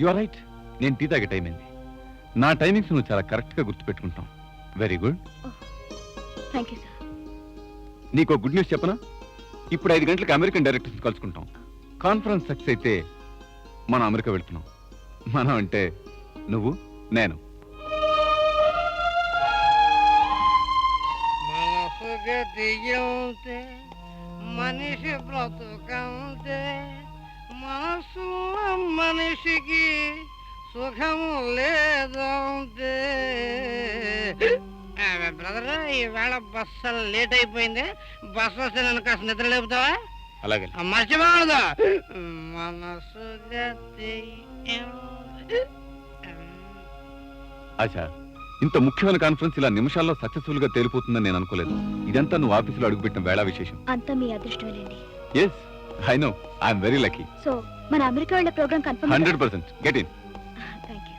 You are right. నేను టీ తాగే టైం అయింది. నా టైమింగ్స్ నువ్వు చాలా కరెక్ట్ గా గుర్తుపెట్టుకుంటావు. Very good. Thank you sir. నీకు గుడ్ న్యూస్ చెప్పనా? ఇప్పుడు 5 గంటలకు అమెరికన్ డైరెక్టర్స్ కలుసుకుంటాం. కాన్ఫరెన్స్ సక్సెస్ అయితే మనం అమెరికా వెళ్తున్నాం. మనం అంటే నువ్వు, నేను. మనసు గతియంతే మనిషి బ్రతుకంతే మనసు మనిషికి సుఖము లేదంతే. బ్రదర్, ఈవేళ బస్సు లేట్ అయిపోయింది. బస్సు వస్తే నన్ను కాస్త నిద్ర లేపుతావా? అలాగే. మర్చిపోకూడదు. మనసు ఆశా, ఇంత ముఖ్యమైన కాన్ఫరెన్స్ ఇలా నిమిషాల్లో సక్సెస్ఫుల్ గా తేలిపోతుందని నేను అనుకోలేదు. ఇదంతా నువ్వు ఆఫీసులో అడుగుపెట్టిన వేళ విశేషం. అంతా మీ అదృష్టమేనండి. Yes, I know. I'm very lucky. So మన అమెరికా వెళ్ళే programme confirm. 100%. Get in. Thank you.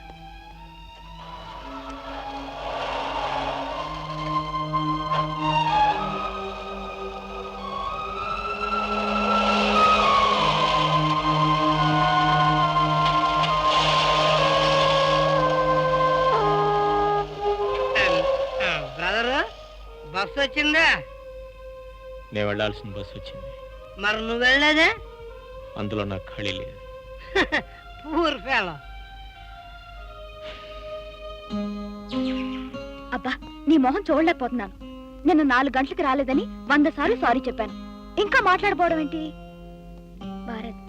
Brother, bus వచ్చిందా? నేను వెళ్ళాల్సిన బస్సు వచ్చింది. మరి నువ్వు వెళ్ళలేదే? అందులో నాకు ఖాళీ లేదు. Poor fellow. అబ్బా, నీ మొహం చూడలేకపోతున్నాను. నిన్న 4 గంటలకు రాలేదని 100 సార్లు సారీ చెప్పాను. ఇంకా మాట్లాడబోవడం ఏంటి? భారత్,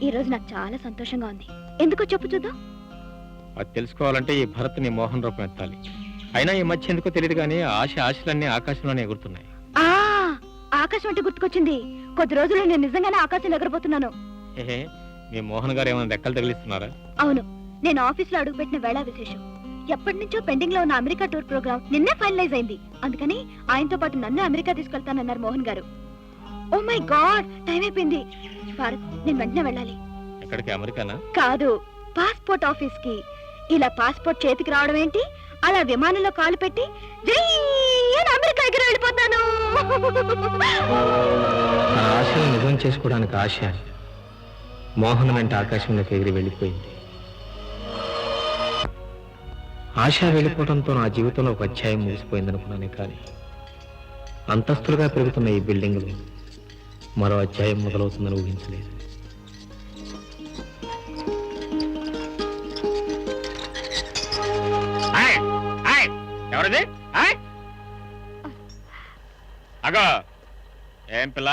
ఈ రోజు నాకు చాలా సంతోషంగా ఉంది. ఎందుకో చెప్పు చూద్దాం. అది తెలుసుకోవాలంటే ఈ భరత్ నీ మోహన్ రూపం ఎత్తాలి. అయినా ఈ మధ్య ఎందుకో తెలియదు కానీ ఆశలన్నీ ఆకాశంలోనే ఎగురుతున్నాయి. ఆ ఆకాశం అంటే గుర్తుకొచ్చింది. కొద్ది రోజులు నేను నిజంగానే ఆకాశంలో ఎగరబోతున్నాను. ఏహే, మీ మోహన్ గారు ఏమైనా రెక్కలు తగిలిస్తున్నారా? అవును, నేను ఆఫీస్ లో అడుగుపెట్టిన వేళ విశేషం. ఎప్పటి నుంచో పెండింగ్ లో ఉన్న అమెరికా టూర్ ప్రోగ్రామ్ నిన్నే ఫైనలైజ్ అయింది. అందుకని ఆయనతో పాటు నన్ను అమెరికా తీసుకెళ్తానన్నారు మోహన్ గారు. ఓ మై గాడ్, టైం అయిపోయింది. భారత్, నేను వెంటనే వెళ్ళాలి. ఎక్కడికి? అమెరికానా? కాదు, పాస్పోర్ట్ ఆఫీస్ కి. ఇలా పాస్పోర్ట్ చేతికి రావడం ఏంటి, అలా విమానంలో కాలు పెట్టి జై అని అమెరికా ఎగిరి వెళ్ళిపోతాను. ఆ ఆశను నిజం చేసుకోవడానికి ఆశ మోహన్ వెంట ఆకాశంలోకి ఎగిరి వెళ్ళిపోయింది. ఆశ వెళ్ళిపోవడంతో నా జీవితంలో ఒక అధ్యాయం ముగిసిపోయిందనుకున్నానే కానీ అంతస్తులుగా పెరుగుతున్న ఈ బిల్డింగ్లో మరో అధ్యాయం మొదలవుతుందని ఊహించలేదు. ఎవరిది? అగా ఏం పిల్ల,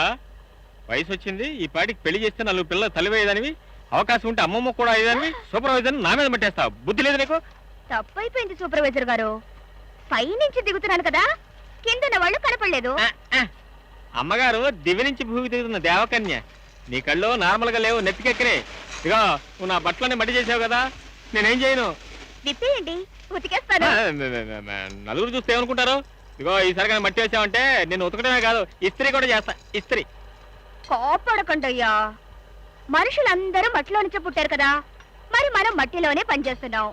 వయసు వచ్చింది, ఈ పాటికి పెళ్లి చేస్తే 4 పిల్లలు తల్లివేయదానివి, అవకాశం ఉంటే అమ్మమ్మ కూడా అయ్యేదానివి, సూపర్వైజర్ నా మీద పట్టేస్తావు. బుద్ధి లేదు నీకు? తప్పైపోయింది సూపర్వైజర్ గారు. పై నుంచి దిగుతున్నాను కదా, కింద వాళ్ళు కనపడలేదు. అమ్మగారు దివ్య నుంచి భూమి దిగుతున్న దేవకన్య. నీ కళ్ళు నార్మల్ గా లేవు, నెత్తికెక్కరే. ఇగో, నువ్వు నా బట్టలని మడి చేసావు కదా, నేనేం చేయను. విప్పేయండి, ఉతికేస్తాను. నలుగురు చూస్తే ఏమనుకుంటారు? ఇగో, ఈసారి కానీ మట్టి వేసావంటే నేను ఉతకడమే కాదు, ఇస్త్రీ కూడా చేస్తా. ఇస్త్రీ. కోపడకండి అయ్యా, మనుషులందరూ మట్టిలో నుంచే పుట్టారు కదా, మరి మనం మట్టిలోనే పనిచేస్తున్నాం.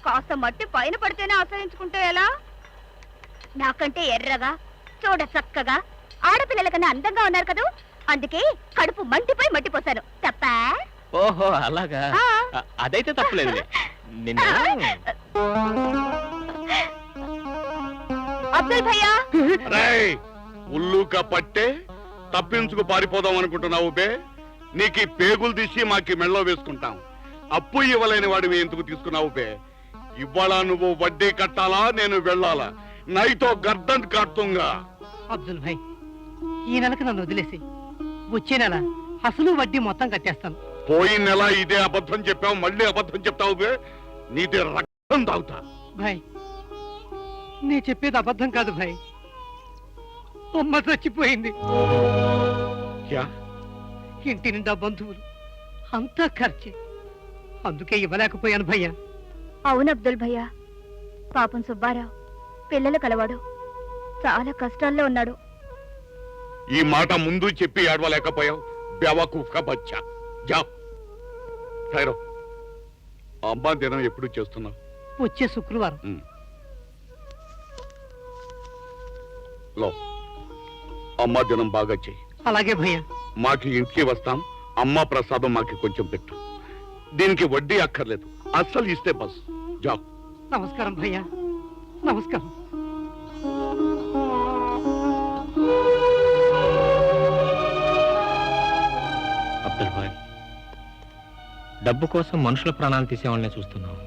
కాస్త మట్టి పైన పడితేనే ఆశ్రయించుకుంటే ఎలా? నాకంటే ఎర్రగా, చూడ చక్కగా, ఆడపిల్లల కన్నా అందంగా ఉన్నారు కదా, అందుకే కడుపు మంటిపోయి మట్టి పోసాను. తప్పా? ఓహో, అలాగా. అదైతే తప్పలేదు. నిన్న అబ్దుల్ భయ్యా, ఉల్లుక పట్టే తప్పించుకు పారిపోదాం అనుకుంటున్నావు బే? నీకు పేగులు తీసి మాకి మెళ్ళో వేసుకుంటాం. అప్పు ఇవ్వలేని వాడివి ఎందుకు తీసుకున్నావు బే? ఇవాళ నువ్వు వడ్డీ కట్టాలా, నేను వెళ్ళాలా? నైతో గర్దన్ కాడుతుంగా. అబ్దుల్ భాయ్, ఈ నెలకు నన్ను వదిలేసి వచ్చే నెల అసలు వడ్డీ మొత్తం కట్టేస్తాను. పోయిన నెల ఇదే అబద్ధం చెప్పావు, మళ్ళీ అబద్ధం చెప్తావు బే? నీదే రక్తం తాగుతా. భాయ్, నీ చెప్పేది అబద్ధం కాదు భాయ్. అమ్మ చచ్చిపోయింది. క్యా? ఇంటి నిండా బంధువులు, అంతా ఖర్చే. అందుకే ఇవ్వలేకపోయాను భయ్యా. అవును అబ్దుల్ భయ్యా, పాపం సుబ్బారావు పిల్లలు కలవాడు, చాలా కష్టాల్లో ఉన్నాడు. ఈ మాట ముందు చెప్పి ఏడవలేకపోయావు. బేవకూఫ్ కా బచ్చా. జా ఖైరో. అమ్మా దినం ఎప్పుడు చేస్తున్నావు? వచ్చే శుక్రవారం. లో అమ్మా దినం బాగా చెయ్యి. అలాగే భయ్యా. మాకి ఇంటికి వస్తాం, అమ్మ ప్రసాదం మాకి కొంచెం పెట్టు. దీనికి వడ్డీ అక్కర్లేదు, అస్సలు ఇస్తే బస్. జాబ్. నమస్కారం భయ్యా, నమస్కారం. అబ్దుల్ భాయ్, డబ్బు కోసం మనుషుల ప్రాణాలు తీసేవాళ్ళనే చూస్తున్నావు,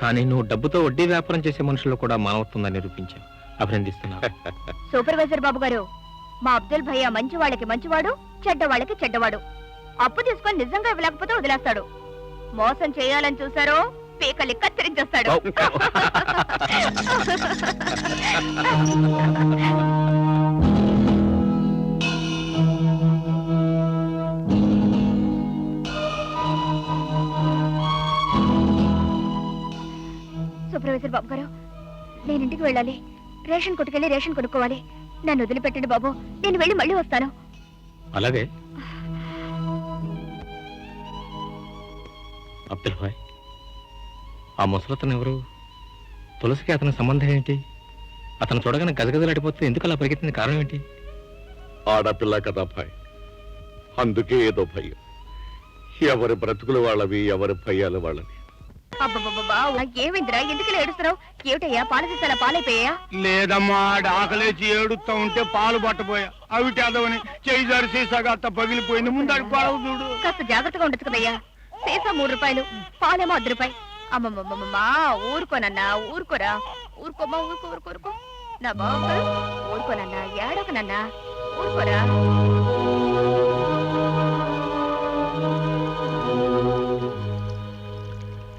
కానీ నువ్వు డబ్బుతో వడ్డీ వ్యాపారం చేసే మనుషులు కూడా మానవత్వంగా నిరూపించావు. అభినందిస్తున్నావు. సూపర్వైజర్ బాబు గారు, మా అబ్దుల్ భయ్య మంచి వాళ్ళకి మంచివాడు, చెడ్డ వాళ్ళకి చెడ్డవాడు. అప్పు తీసుకొని నిజంగా ఇవ్వలేకపోతే వదిలేస్తాడు. మోసం చేయాలని చూసారో పీకలి కత్తిరించేస్తాడు. సూపర్వైజర్ బాబు గారు, నేను ఇంటికి వెళ్ళాలి. రేషన్ కొట్టుకెళ్ళి రేషన్ కొనుక్కోవాలి. నన్ను వదిలిపెట్టండి బాబు, నేను వెళ్ళి మళ్ళీ వస్తాను. అలాగే అబ్దుల్ భాయ్, ఆ ముసలతను ఎవరు? తులసికి అతని సంబంధం ఏంటి? అతను చూడగానే గజగజలాడిపోతే ఎందుకు అలా పరిగెత్తింది? కారణం ఏంటి? ఆడపిల్ల కదా భాయ్, అందుకే ఏదో భయం. ఎవరి బ్రతుకులు వాళ్ళవి, ఎవరి భయాలు వాళ్ళవి. అబ్బబ్బబ్బా, ఏమైందిరా? ఎందుకు ఏడుస్తున్నావు? ఏమిటయ్యా, పాల సీసాల పాలైపోయా? లేదమ్మా, ఆకలేచి ఏడుస్తా ఉంటే పాలు పట్టబోయా. అవి చేదవని చేయి జారి సీసాగా అత్త పగిలిపోయింది. ముందాడి పాడవు చూడు. కాస్త జాగ్రత్తగా ఉండొచ్చు కదయ్యా. సీసా 3 రూపాయలు, పాలేమో 1 రూపాయి. అమ్మమ్మమ్మమ్మా, ఊరుకోనన్నా, ఊరుకోరా. ఊరుకోమ్మా, ఊరుకో ఊరుకో ఊరుకో. నా బాబు ఊరుకోనన్నా, ఏడోకనన్నా, ఊరుకోరా.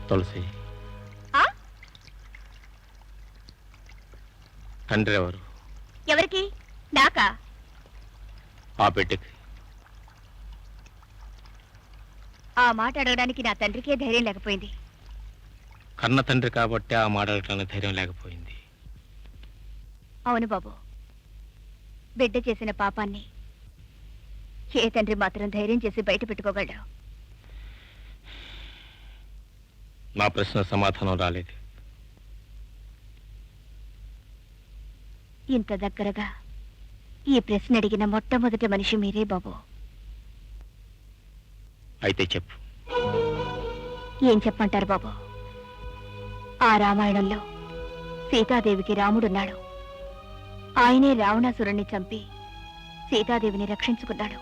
తులసి, తండ్రి ఎవరు? ఎవరికి? నాకా? ఆ బిడ్డకి. ఆ మాట అడగడానికి నా తండ్రికే ధైర్యం లేకపోయింది. కన్న తండ్రి కాబట్టి ఆ మాట్లాడటానికి ధైర్యం లేకపోయింది. అవును బాబు, బిడ్డ చేసిన పాపాన్ని ఏ తండ్రి మాత్రం ధైర్యం చేసి బయట పెట్టుకోగలడు? నా ప్రశ్న సమాధానం రాలేదు. ఇంత దగ్గరగా ఈ ప్రశ్న అడిగిన మొట్టమొదటి మనిషి మీరే బాబు. అయితే చెప్పు. ఏం చెప్పంటారు బాబు? ఆ రామాయణంలో సీతాదేవికి రాముడున్నాడు. ఆయనే రావణాసురుణ్ణి చంపి సీతాదేవిని రక్షించుకున్నాడు.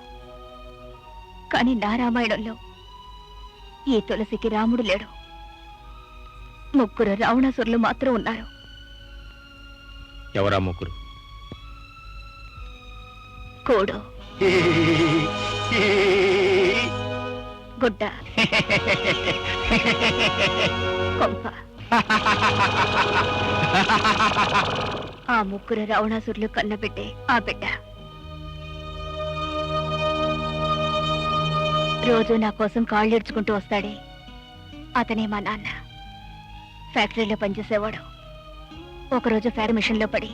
కానీ నా రామాయణంలో ఈ తులసికి రాముడు లేడు. 3 రావణాసురులు మాత్రం ఉన్నారు. ఎవరా 3? కోడు, గుడ్డ, కొంప. ఆ 3 రావణాసురులు కన్నబిడ్డే ఆ బిడ్డ. రోజు నా కోసం కాళ్ళు ఇడ్చుకుంటూ వస్తాడే, అతనే మా నాన్న. ఫ్యాక్టరీలో పనిచేసేవాడు. ఒకరోజు ఫ్యాక్టరీ మిషన్లో పడి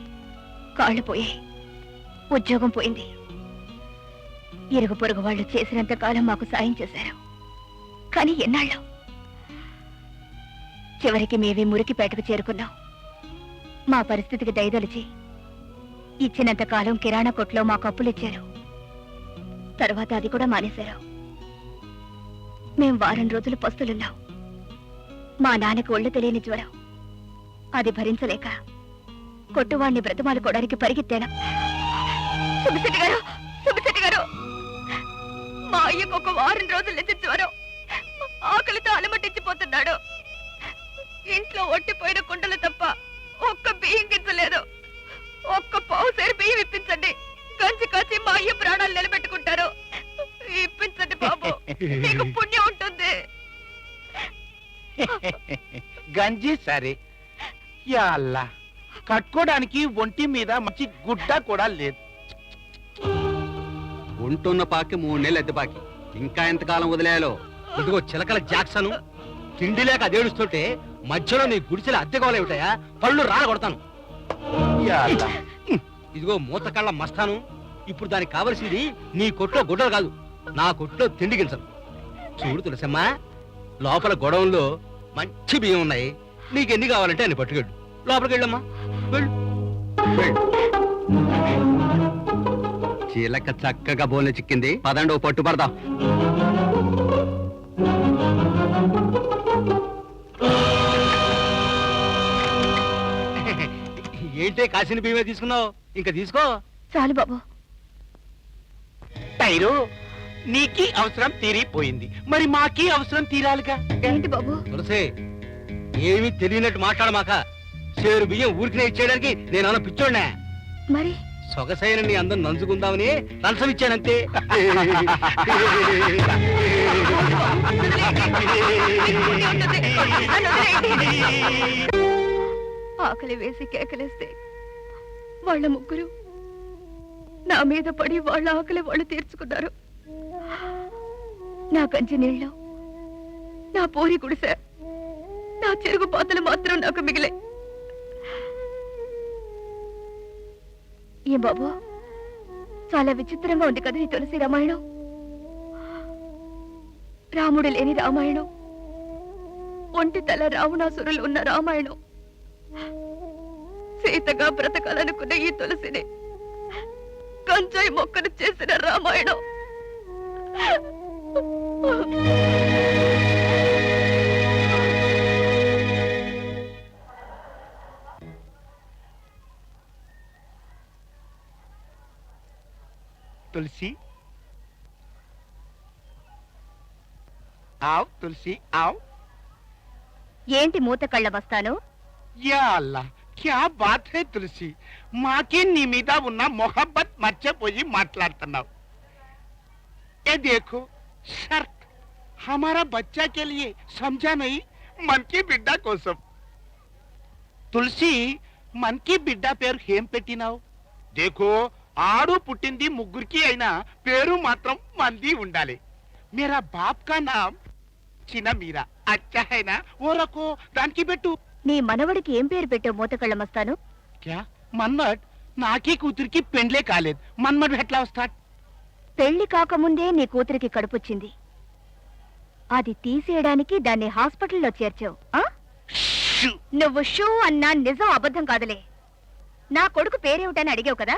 కాళ్ళు పోయాయి, ఉద్యోగం పోయింది. ఇరుగు పొరుగు వాళ్ళు చేసినంత కాలం మాకు సాయం చేశారు. కానీ ఎన్నాళ్ళు? చివరికి మేమే మురికిపేటకు చేరుకున్నాం. మా పరిస్థితికి దయదలిచి ఇచ్చినంత కాలం కిరాణా కొట్లో మాకు అప్పులు ఇచ్చారు. తర్వాత అది కూడా మానేశారు. మేం వారం రోజులు పస్తులున్నాం. మా నాన్నకు ఒళ్ళు తెలియని జ్వరం. అది భరించలేక కొట్టువాణ్ణి బ్రతమాలుకోవడానికి పరిగెత్తాను. సుబ్బిశెట్టి గారు, సుబ్బిశెట్టి గారు, మా అయ్యకు ఒక వారం రోజుల నుంచి జ్వరం. ఆకలితో అలమటించిపోతున్నాడు. ఇంట్లో ఒట్టిపోయిన కుండలు తప్ప ఒక్క బియ్యం గింజలేదు. ఒక్క పావుసేరు బియ్యం ఇప్పించండి. కంచి కాచి మా అయ్య ప్రాణాలు నిలబెట్టుకుంటారు. ఇప్పించండి బాబు, నీకు పుణ్యం ఉంటుంది. గంజి సరే, యా అల్లా, కట్టుకోవడానికి ఒంటి మీద మంచి గుడ్డ కూడా లేదు. ఉంటున్న పాకి 3 నెలలు ఎద్ద పాకి. ఇంకా ఎంతకాలం వదిలేయాలో? ఇదిగో చిలకల జాక్సను, తిండి లేక అదేడుస్తుంటే మధ్యలో నీ గుడిసెల అద్దెకోలేవుతాయా? పళ్ళు రాల కొడతాను. ఇదిగో మూతకళ్ళ మస్తాను, ఇప్పుడు దానికి కావలసింది నీ కొట్లో గుడ్డలు కాదు, నా కొట్లో తిండి గింజలు. చూడు తులసమ్మా, లోపల గొడవంలో మంచి బియ్యం ఉన్నాయి. నీకెన్ని కావాలంటే అన్ని పట్టుకెళ్ళు. లోపలికి వెళ్ళమ్మా, వెళ్ళు వెళ్ళు. చీలక చక్కగా బోన్లు చిక్కింది, పదండి ఓ పట్టు పడదాం. ఏంటే కాసిన బియ్యమే తీసుకున్నావు, ఇంకా తీసుకో. చాలు బాబు. టైరు నీకి అవసరం తీరిపోయింది, మరి మాకి అవసరం తీరాలిగా. ఏంటి బాబు? తులసి, ఏమీ తెలియనట్టు మాట్లాడమాక. చేరు బియ్యం ఊరికినే ఇచ్చేయడానికి నేను అన్న పిచ్చోడ్నా? మరి సొగసైన నీ అందరం నంచుకుందామని లంచం ఇచ్చానంతే. ఆకలి వేసి కేకలేస్తే వాళ్ళ ముగ్గురు నా మీద పడి వాళ్ళ ఆకలి వాళ్ళు తీర్చుకున్నారు. నా కంచి నీళ్ళు, నా పూరి గుడిసె, నా చెరుగు పాతలు మాత్రం నాకు మిగిలే. ఏ బాబు, చాలా విచిత్రంగా ఉంది కదా ఈ తులసి రామాయణం. రాముడు లేని రామాయణం, ఒంటి తల రావణాసురులు ఉన్న రామాయణం. సీతగా బ్రతకాలనుకున్న ఈ తులసిని కంచాయి మొక్కను చేసిన రామాయణం. తులసి ఆవ్, తులసి ఆవ్. ఏంటి మూత కళ్ళ వస్తాను? యా అల్లా, క్యా బాత్ హై తులసి. మాకే నీ మీద ఉన్న మొహబ్బత్ మర్చిపోయి మాట్లాడుతున్నావు. ఏ దేఖో షర్ట్ హమారా బచ్చా కే లియే, సమझा नहीं? मन की బిడ్డ కోసం. తులసి, మన్ కి బిడ్డ పేరు ఏం పెట్టినావు? దేఖో, ఆడు పుట్టింది ముగ్గురికి అయినా పేరు మాత్రం మంది ఉండాలి. మేరా బాప్ కా నామ్ చిన్న మీరా, అచ్చా హైనా? ఓ రకో, దానికి పెట్టు. నీ మనవడికి ఏం పేరు పెట్టావు మూతకళ్ళ మస్తాను? క్యా మన్మడ్? నాకీ కూతురికి పెండ్లే కాలేదు, మన్మడ్ ఎట్లా వస్తాడు? పెళ్లి కాకముందే నీ కూతురికి కడుపొచ్చింది. అది తీసేయడానికి దాన్ని హాస్పిటల్లో చేర్చావు. ఆ? నువ్వు షూ అన్నా నిజం అబద్ధం కాదులే. నా కొడుకు పేరేమిటని అడిగావు కదా,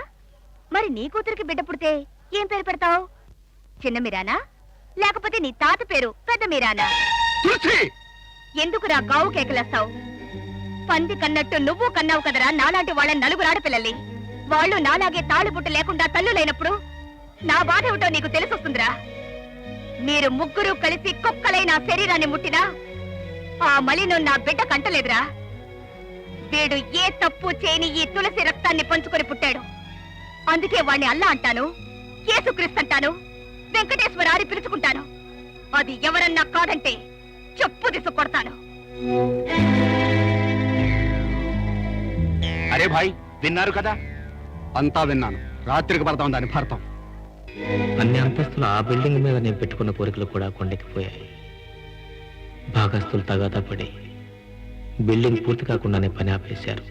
మరి నీ కూతురికి బిడ్డ పుడితే ఏం పేరు పెడతావు? చిన్న మీరానా, లేకపోతే నీ తాత పేరు పెద్ద మీరానా? ఎందుకురా గావు కేకలేస్తావు? పంది కన్నట్టు నువ్వు కన్నావు కదరా నాలాంటి వాళ్ళ నలుగురు ఆడపిల్లల్ని. వాళ్ళు నాలాగే తాళిబుట్టు లేకుండా తల్లులైనప్పుడు నా బాధ ఏమిటో నీకు తెలిసొస్తుందిరా. మీరు ముగ్గురు కలిసి కుక్కలై నా శరీరాన్ని ముట్టినా ఆ మలినం నా బిడ్డ కంటలేదురా. వీడు ఏ తప్పు చేయని ఈ తులసి రక్తాన్ని పంచుకొని పుట్టాడు. అందుకే వాణ్ణి అల్లా అంటాను, యేసుక్రీస్తు అంటాను, వెంకటేశ్వర అని పిలుచుకుంటాను. అది ఎవరన్నా కాదంటే చెప్పు తీసు కొడతాను. అరే భాయ్, విన్నారు కదా? అంతా విన్నాను. రాత్రికి పడతాం దాని భర్తం. అన్ని అంతస్తులు ఆ బిల్డింగ్ మీద నేను పెట్టుకున్న కోరికలు కూడా కొండెక్కిపోయాయి. భాగస్తులు తగాదా పడి బిల్డింగ్ పూర్తి కాకుండానే పని ఆపేశారు.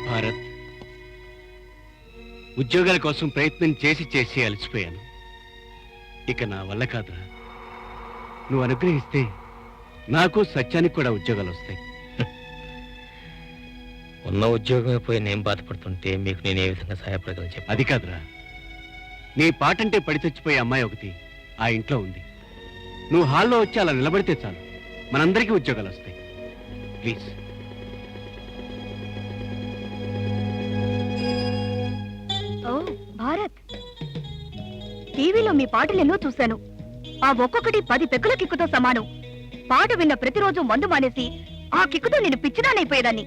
భారత్, ఉద్యోగాల కోసం ప్రయత్నం చేసి చేసి అలసిపోయాను. ఇక నా వల్ల కాదురా. నువ్వు అనుగ్రహిస్తే నాకు సత్యానికి కూడా ఉద్యోగాలు వస్తాయి. ఉన్న ఉద్యోగమే పోయి నేను బాధపడుతుంటే మీకు నేను ఏ విధంగా సహాయపడగలను చెప్పు. అది కాదురా, నీ పాటంటే పడి చచ్చిపోయే అమ్మాయి ఒకటి ఆ ఇంట్లో ఉంది. నువ్వు హాల్లో వచ్చి అలా నిలబడితే చాలు, మనందరికీ ఉద్యోగాలు వస్తాయి. ప్లీజ్. ఓ భారత్, టీవీలో మీ పాటలు ఎన్నో చూశాను. ఆ ఒక్కొక్కటి 10 పెక్కుల కిక్కుతో సమానం. పాట విన్న ప్రతిరోజు మందు మానేసి ఆ కిక్కుతో నేను పిచ్చిదానైపోయేదాన్ని.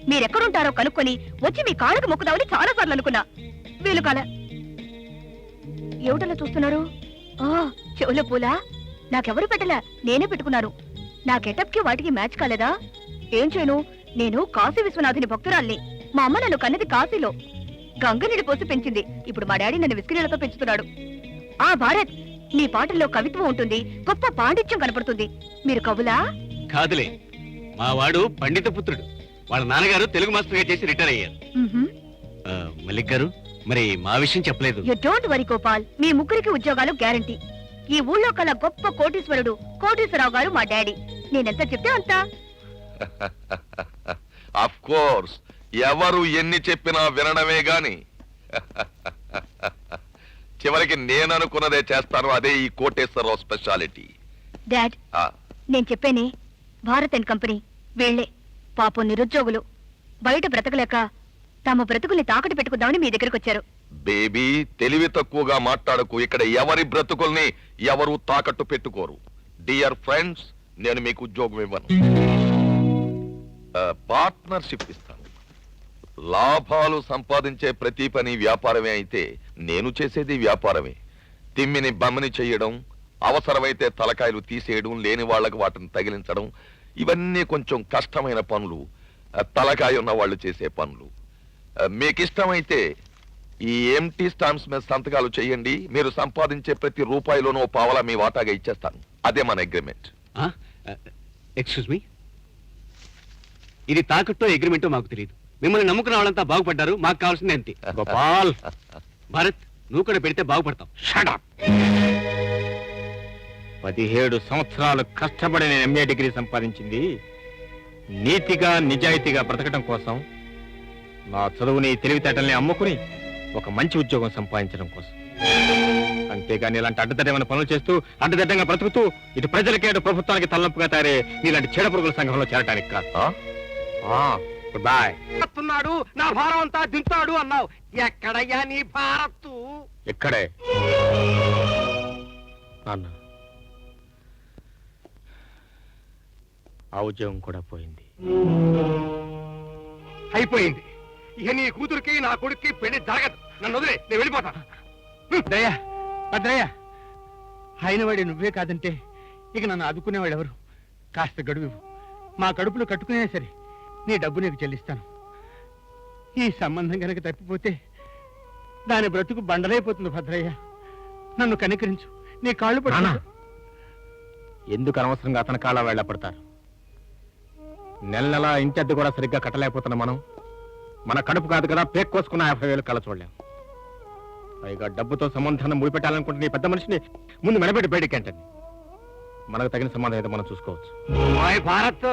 మీరెక్కడుంటారో కనుక్కొని వచ్చి మీ కాళ్ళకు మొక్కుదామని చాలా సార్లు అనుకున్నా. వీలు కాల. ఏమిటలా చూస్తున్నారు? ఆ చెవుల పూలా నాకెవరు పెట్టలా, నేనే పెట్టుకున్నాను. నా గెటప్ కి వాటికి మ్యాచ్ కాలేదా? ఏం చేయను, నేను కాశీ విశ్వనాథుని భక్తురాల్ని. మా అమ్మ నన్ను కన్నది కాశీలో, గంగ నీళ్ళు పోసి పెంచింది. ఇప్పుడు మా డాడీ నన్ను విస్కిరీలతో పెంచుతున్నాడు. ఆ భారత్, నీ పాటల్లో కవిత్వం ఉంటుంది, గొప్ప పాండిత్యం కనపడుతుంది. మీరు కవులా? కాదులే, మా వాడు పండిత పుత్రుడు. వాళ్ళ నాన్నగారు తెలుగు మాస్టర్గా చేసి రిటైర్ అయ్యారు. మల్లిక్ గారు, మరి మా విషయం చెప్పలేదు. యు డోంట్ వరీ గోపాల్, మీ ముగ్గురికి ఉద్యోగాలు గ్యారంటీ. ఈ ఊళ్ళో కల గొప్ప కోటీశ్వరుడు కోటీశ్వరరావు గారు మా డాడీ. నేనెంత చెప్తే అంత. ఆఫ్ కోర్స్ ఎవరు ఎన్ని చెప్పినా వినడమే గాని చివరికి నేను అనుకున్నదే చేస్తాను. అదే ఈ కోటేశ్వరరావు స్పెషాలిటీ. డాడ్, నేను చెప్పానే, భారత్ అండ్ కంపెనీ వీళ్లే పాపం నిరుద్యోగులు, బయట బ్రతకలేక తమ బ్రతుకుల్ని తాకట్టు పెట్టుకుందామని మీ దగ్గరకు వచ్చారు. బేబీ, తెలివి తక్కువగా మాట్లాడకు. ఇక్కడ ఎవరి బ్రతుకుల్ని ఎవరు తాకట్టు పెట్టుకోరు. డియర్ ఫ్రెండ్స్, నేను మీకు ఉద్యోగం ఇవ్వను, పార్ట్నర్షిప్ ఇస్తాను. లాభాలు సంపాదించే ప్రతి పని వ్యాపారమే అయితే నేను చేసేది వ్యాపారమే. తిమ్మిని బమ్మని చెయ్యడం, అవసరమైతే తలకాయలు తీసేయడం, లేని వాళ్లకు వాటిని తగిలించడం, ఇవన్నీ కొంచెం కష్టమైన పనులు, తలకాయ ఉన్న వాళ్ళు చేసే పనులు. మీకిష్టమైతే ఈ ఎంటీ స్టాంప్స్ మీద సంతకాలు చేయండి. మీరు సంపాదించే ప్రతి రూపాయిలోనూ పావలా మీ వాటాగా ఇచ్చేస్తాను. అదే మన అగ్రిమెంట్. ఎక్స్క్యూజ్ మీ, ఇది తాకట్టో అగ్రిమెంటో మాకు తెలియదు. మిమ్మల్ని నమ్ముకున్న వాళ్ళంతా బాగుపడ్డారు, మాకు కావాల్సింది అంతే. గోపాల్, భారత్, నువ్వు కూడా పెడితే బాగుపడతావు. Shut up. 17 సంవత్సరాలు కష్టపడి నేను ఎంఏ డిగ్రీ సంపాదించింది నీతిగా నిజాయితీగా బ్రతకడం కోసం, నా చదువుని తెలివితేటల్ని అమ్ముకుని ఒక మంచి ఉద్యోగం సంపాదించడం కోసం. అంతేగాని ఇలాంటి అడ్డదడ్డమైన పనులు చేస్తూ అడ్డదడ్డంగా బ్రతుకుతూ ఇటు ప్రజలకి అటు ప్రభుత్వానికి తలనొప్పిగా తయారే నీలాంటి చెడపురుగుల సంఘంలో చేరడానికి కాదు. Good boy. వస్తున్నాడు, నా భారం అంతా దింతాడు అన్నావు. ఎక్కడయ్యా నీ భారత్తు? ఎక్కడే నాన్న, ఆ ఉద్యోగం కూడా పోయింది. అయిపోయింది. ఇక నీ కూతురికి నా కొడుక్కి పెళ్లి జరగదు. నన్ను వదిలే, నేను వెళ్ళిపోతా. భద్రయ్య, భద్రయ్య, అయిన వాడి నువ్వే కాదంటే ఇక నన్ను ఆదుకునేవాడు ఎవరు? కాస్త గడువు ఇవ్వు. మా కడుపులో కట్టుకునే సరే నీ డబ్బు నీకు చెల్లిస్తాను. ఈ సంబంధం కనుక తప్పిపోతే దాని బ్రతుకు బండలైపోతుంది. భద్రయ్య, నన్ను కనికరించు, నీ కాళ్ళు పడు. ఎందుకు అనవసరంగా అతని కాళ్ళ వెళ్ళపడతారు? నెల నెల ఇంటి అద్దె కూడా సరిగ్గా కట్టలేకపోతున్నా మనం. మన కడుపు కాదు కదా పేక్ కోసుకున్న 50,000 కళ చూడలేం. పైగా డబ్బుతో సంబంధాన్ని ముడిపెట్టాలనుకుంటే నీ పెద్ద మనిషిని ముందు మెడబెట్టి బయటకెంటండి. మనకు తగిన సంబంధం అయితే మనం చూసుకోవచ్చు. భారత్,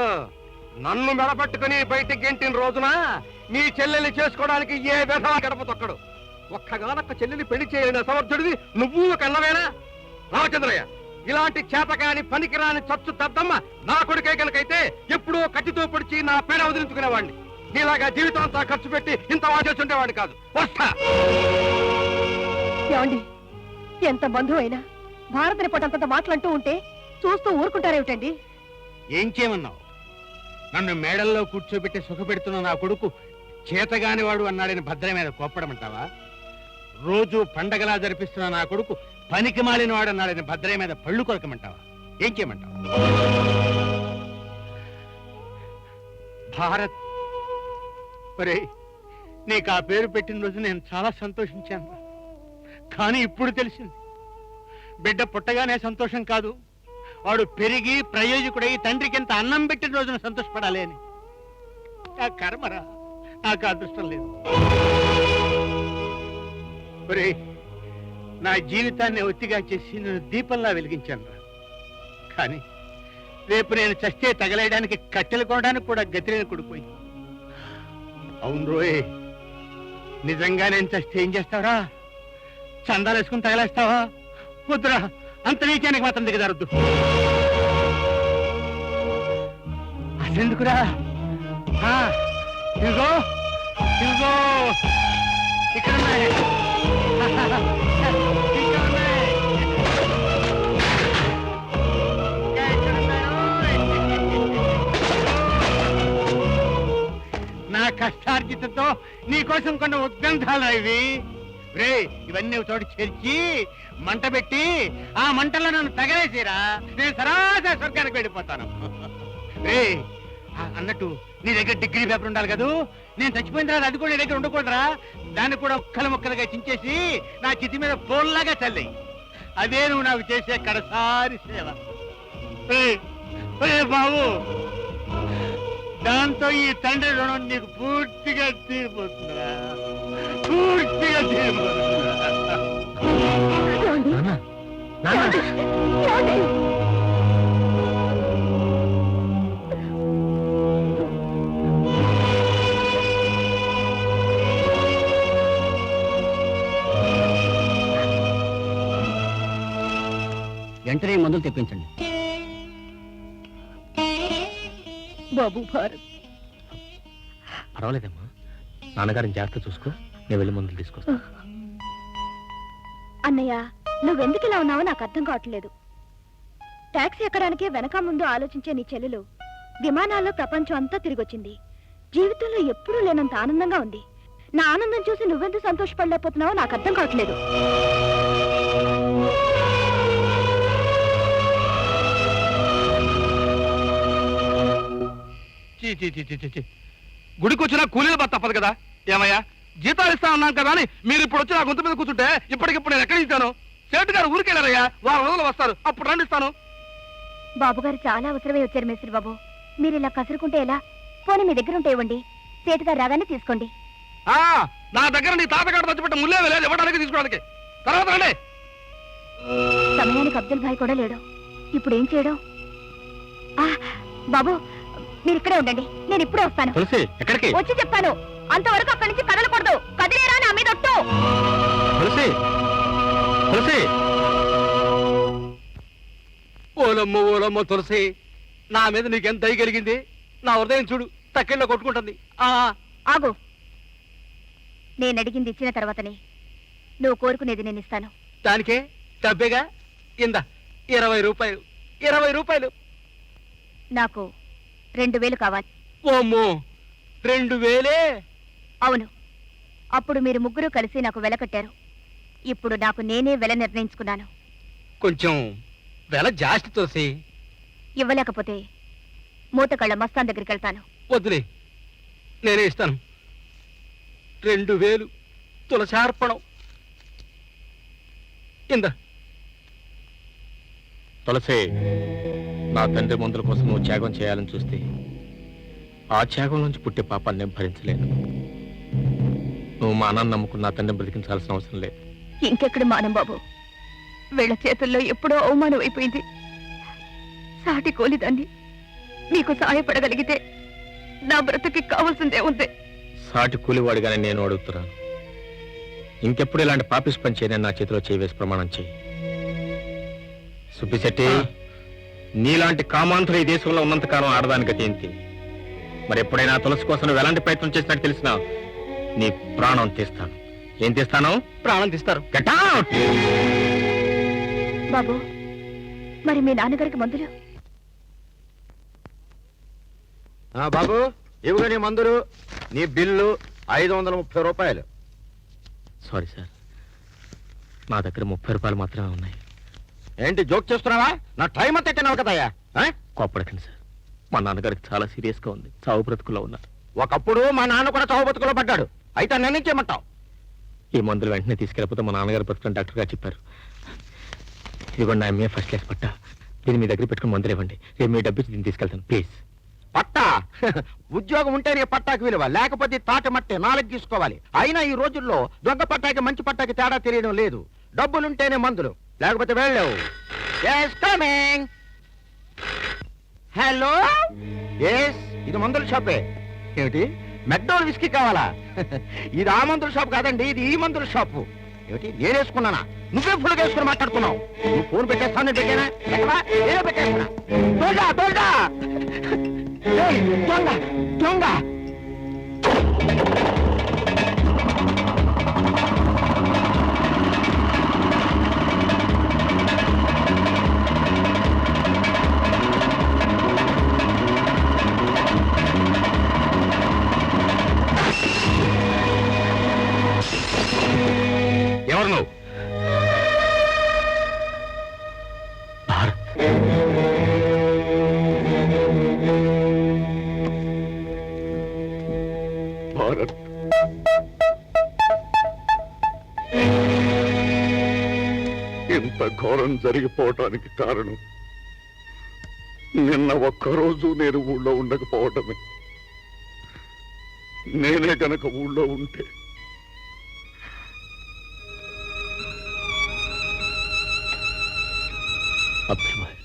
నన్ను మెడపట్టుకుని బయటికి గెంటిన రోజున నీ చెల్లెల్ని చేసుకోవడానికి ఏ విధంగా గడప తొక్కడు. ఒక్కగానొక్క చెల్లెల్ని పెళ్లి చేయలేని సమర్థుడివి నువ్వు కన్నవేనా? రామచంద్రయ్య, ఇలాంటి చేతకాని పనికిరాని చచ్చు దద్దమ్మ నా కొడుకే కనుకైతే ఎప్పుడో కత్తితో పొడిచి నా పేడ వదిలించుకునేవాడిని. నీలాగా జీవితం అంతా ఖర్చు పెట్టి ఇంత వాచేసి ఉండేవాడిని కాదు. వస్తా. ఏమండి, ఎంత బంధువు అయినా భారతని పట్టంత మాటలంటూ ఉంటే చూస్తూ ఊరుకుంటారేమిటండి? ఏం చేయమన్నావు? నన్ను మేడల్లో కూర్చోబెట్టి సుఖపెడుతున్న నా కొడుకు చేతగాని వాడు అన్నాడని భద్ర మీద కోప్పడమంటావా? రోజు పండగలా జరిపిస్తున్న నా కొడుకు పనికి మాలిన వాడు అన్నాడని భద్ర మీద పళ్ళు కొరకమంటావా? ఏం చేయమంటావు? భారత్, ఒరే, నీకు ఆ పేరు పెట్టిన రోజు నేను చాలా సంతోషించాను. కానీ ఇప్పుడు తెలిసింది, బిడ్డ పుట్టగానే సంతోషం కాదు, వాడు పెరిగి ప్రయోజకుడై తండ్రికి ఎంత అన్నం పెట్టిన రోజున సంతోషపడాలి అని. నా కర్మరా, నాకు అదృష్టం లేదు. ఒరే, నా జీవితాన్ని ఒత్తిగా చేసి నేను దీపంలా వెలిగించాను. కానీ రేపు నేను చస్తే తగలేయడానికి కట్టెలు కొనడానికి కూడా గతిలేని కొడిపోయి. అవును రోయ్, నిజంగా నేను చస్తే ఏం చేస్తావరా? చందాలు వేసుకుని తగలేస్తావా? వద్దురా, అంత నీచానికి మాత్రం దిగజారద్దు. అసెందుకురా? ఇదిగో ఇదిగో ఇక్కడ ఉన్నాయి. ఇక్కడ ఉన్నాయి. ఇక్కడ ఉన్నాయి. నా కష్టార్జితతో నీకోసం కొన్న ఉద్గంధాలు ఇవి. రే, ఇవన్నీ ఒక చోటు చేర్చి మంట పెట్టి ఆ మంటల్లో నన్ను తగలేసిరా, నేను సరాసరి స్వర్గానికి వెళ్ళిపోతాను. రే, అన్నట్టు నీ దగ్గర డిగ్రీ పేపర్ ఉండాలి కదూ? నేను చచ్చిపోయిన తర్వాత అది కూడా నీ దగ్గర ఉండకూడదురా. దాన్ని కూడా ముక్కలు ముక్కలుగా చించేసి నా చితి మీద పోల్లాగా చల్లేయి. అదే నువ్వు నాకు చేసే కడసారి సేవ. బాబు, దాంతో ఈ తండ్రి రుణం నీకు పూర్తిగా తీరిపోతుందిరా, పూర్తిగా తీరిపోతుందిరా. వెంటనే మందులు తెప్పించండి. బాబు భారత్, పర్వాలేదమ్మా, నాన్నగారిని జాగ్రత్త చూసుకో, నేను వెళ్ళి మందులు తీసుకొస్తా. అన్నయ్య, నువ్వెందుకు ఇలా ఉన్నావో నాకు అర్థం కావట్లేదు. టాక్సీ ఎక్కడానికే వెనక ముందు ఆలోచించే నీ చెల్లెలు విమానాల్లో ప్రపంచం అంతా తిరిగొచ్చింది. జీవితంలో ఎప్పుడూ లేనంత ఆనందంగా ఉంది. నా ఆనందం చూసి నువ్వెందుకు సంతోషపడలేకపోతున్నావో నాకు అర్థం కావట్లేదు. గుడికి వచ్చినా కూలీలు బాధ తప్పదు కదా. ఏమయ్యా, జీతాలు ఇస్తా ఉన్నాం కదా అని మీరు ఇప్పుడు వచ్చి నా గొంతు మీద కూర్చుంటే ఇప్పటికిప్పుడు నేను ఎక్కడికి ఇస్తాను? సేటు గారు ఊరికెళ్ళారయ్యా, వారం రోజులు వస్తారు, అప్పుడు రండి ఇస్తాను. బాబుగారు చాలా అవసరమే వచ్చారు మేస్త్రి బాబు. మీరు ఇలా కసురుకుంటే ఎలా? పోనీ మీ దగ్గర ఉంటే ఇవ్వండి, సేటుగారు రాగానే తీసుకోండి. నా దగ్గర నీ తాతగారు తెచ్చిపెట్ట ముల్లే లేదు ఇవ్వడానికి తీసుకోవడానికి. తర్వాత రండి. సమయానికి అబ్దుల్ భాయ్ కూడా లేడు. ఇప్పుడు ఏం చేయడం? బాబు, మీరు ఇక్కడే ఉండండి, నేను ఇప్పుడే వస్తాను. తులసి, ఎక్కడికి? వచ్చి చెప్తాను. అంతవరకు అక్కడి నుంచి కదలకూడదు. కదిలేరా నా మీద ఒట్టు. తులసి, తులసి. ఓలమ్మ ఓలమ్మ తులసి, నా మీద నీకెంత దయ కలిగింది. నా హృదయం చూడు తక్కెళ్ళలో కొట్టుకుంటుంది. ఆగు. నేను అడిగింది ఇచ్చిన తర్వాతనే నువ్వు కోరుకునేది నేను ఇస్తాను. దానికే డబ్బేగా. ఇందా 20 రూపాయలు. 20 రూపాయలు. నాకు 2000 కావాలి. ఓమ్మో, 2000? అవును. అప్పుడు మీరు ముగ్గురు కలిసి నాకు వెల కట్టారు. ఇప్పుడు నాకు నేనే వెల నిర్ణయించుకున్నాను. కొంచెం వెల జాస్తి తులసి. ఇవ్వలేకపోతే మూతకళ్ళ మస్తాన్ దగ్గరికి వెళ్తాను. వద్దులే, నేనే ఇస్తాను. 2000 తులసార్పణం. ఇందా. తులసి, నా తండ్రి మందుల కోసం నువ్వు త్యాగం చేయాలని చూస్తే ఆ త్యాగం నుంచి పుట్టే పాపాన్ని నేను భరించలేను. నువ్వు మా అన్నను నమ్ముకున్న నా తండ్రిని బ్రతికించాల్సిన అవసరం లేదు. ఇంకెక్కడ మానం బాబు, వీళ్ళ చేతుల్లో ఎప్పుడో అవమానం అయిపోయింది. సాటి కోలిదాన్ని మీకు సహాయపడగలిగితే నా బ్రతుకి కావాల్సిందే ఉంది. సాటి కూలివాడిగానే నేను అడుగుతున్నాను. ఇంకెప్పుడు ఇలాంటి పాపిస్ పని చేయని నా చేతిలో చేయవేసి ప్రమాణం చేయి. సుబ్బిశెట్టి, నీలాంటి కామాంతులు ఈ దేశంలో ఉన్నంతకాలం ఆడదానికి గతి ఏంటి? మరి ఎప్పుడైనా తులసి కోసం నువ్వు ఎలాంటి ప్రయత్నం చేసినట్టు తెలిసినా నీ ప్రాణం తీస్తాను. ఏం తీస్తాను? ప్రాణం తీస్తారు. Get out! బాబు, మరి మీ నాన్నగారికి మందులు? బాబు, ఇవిగా నీ మందులు. నీ బిల్లు 530 రూపాయలు. సారీ సార్, నా దగ్గర 30 రూపాయలు మాత్రమే ఉన్నాయి. ఏంటి జోక్ చేస్తున్నావా? నా టైం అంతా తిన్నావు కదయ్యా. కోప్పడకండి సార్, మా నాన్నగారికి చాలా సీరియస్ గా ఉంది. చావు బ్రతుకులో ఉన్నారు. ఒకప్పుడు మా నాన్న కూడా చావు బతుకులో పడ్డాడు. అయితే నన్ను చేయమంటావు? ఈ మందులు వెంటనే తీసుకెళ్ళిపోతే మా నాన్నగారు బతుకుని డాక్టర్ గారు చెప్పారు. ఇదిగోండి నా ఎంఏ ఫస్ట్ క్లాస్ పట్టా. దీన్ని మీ దగ్గర పెట్టుకుని మందులు ఇవ్వండి. రేపు మీ డబ్బు దీన్ని తీసుకెళ్తాను ప్లీజ్. పట్టా? ఉద్యోగం ఉంటేనే పట్టాకి విలువ, లేకపోతే తాటి మట్టే 4 తీసుకోవాలి. అయినా ఈ రోజుల్లో దొంగ పట్టాకి మంచి పట్టాకి తేడా తెలియడం లేదు. డబ్బులుంటేనే మందులు, లేకపోతే వెళ్ళలేవు. హలో, ఇది మందుల షాపే. ఏమిటి, మెక్డోల్ విస్కీ కావాలా? ఇది ఆ మందుల షాప్ కాదండి, ఇది ఈ మందుల షాపు. ఏమిటి, నేనేసుకున్నానా? నువ్వే ఫుల్గా వేసుకుని మాట్లాడుతున్నావు. నువ్వు ఫోన్ పెట్టేస్తాను. నేను పెట్టానా? ఎక్కడా? నేనే పెట్టేస్తున్నా. దొంగ దొంగ. ఎవరు నువ్వు? భారత్, ఇంత ఘోరం జరిగిపోవటానికి కారణం నిన్న ఒక్కరోజు నేను ఊళ్ళో ఉండకపోవటమే. నేనే గనక ఊళ్ళో ఉంటే అబ్బాయి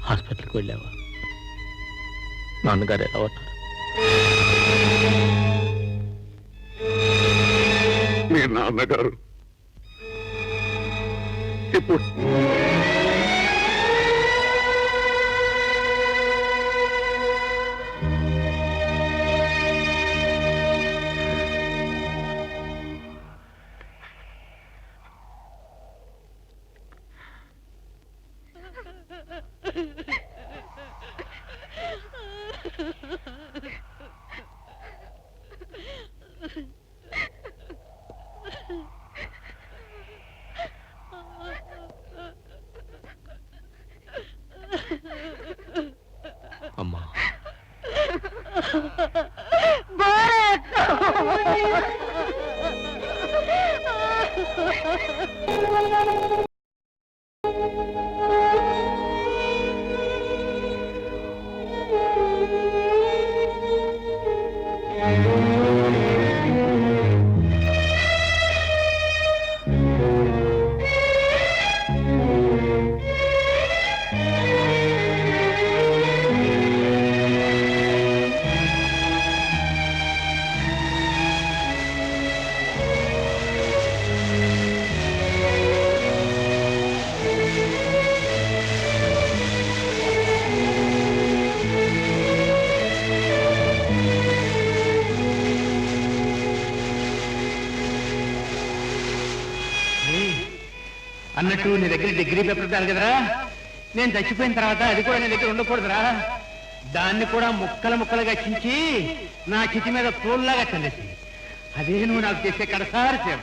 హాస్పిటల్కి వెళ్ళావా? నాన్నగారు ఎలా ఉన్నారు? మీ నాన్నగారు ఇప్పుడు అమ్మా అన్నట్టు నీ దగ్గర డిగ్రీ పేపర్ దాని కదరా, నేను చచ్చిపోయిన తర్వాత అది కూడా నీ దగ్గర ఉండకూడదురా. దాన్ని కూడా ముక్కలు ముక్కలుగా చించి నా చితి మీద తోల్లాగా చల్లేసి, అదే నువ్వు నాకు చేసే కడసారి సేవ.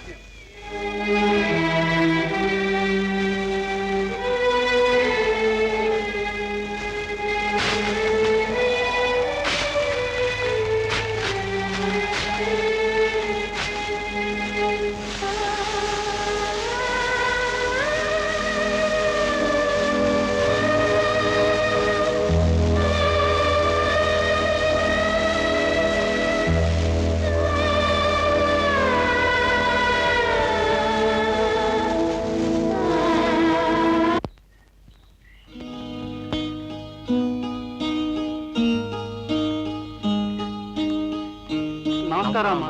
నమస్కారం అమ్మా.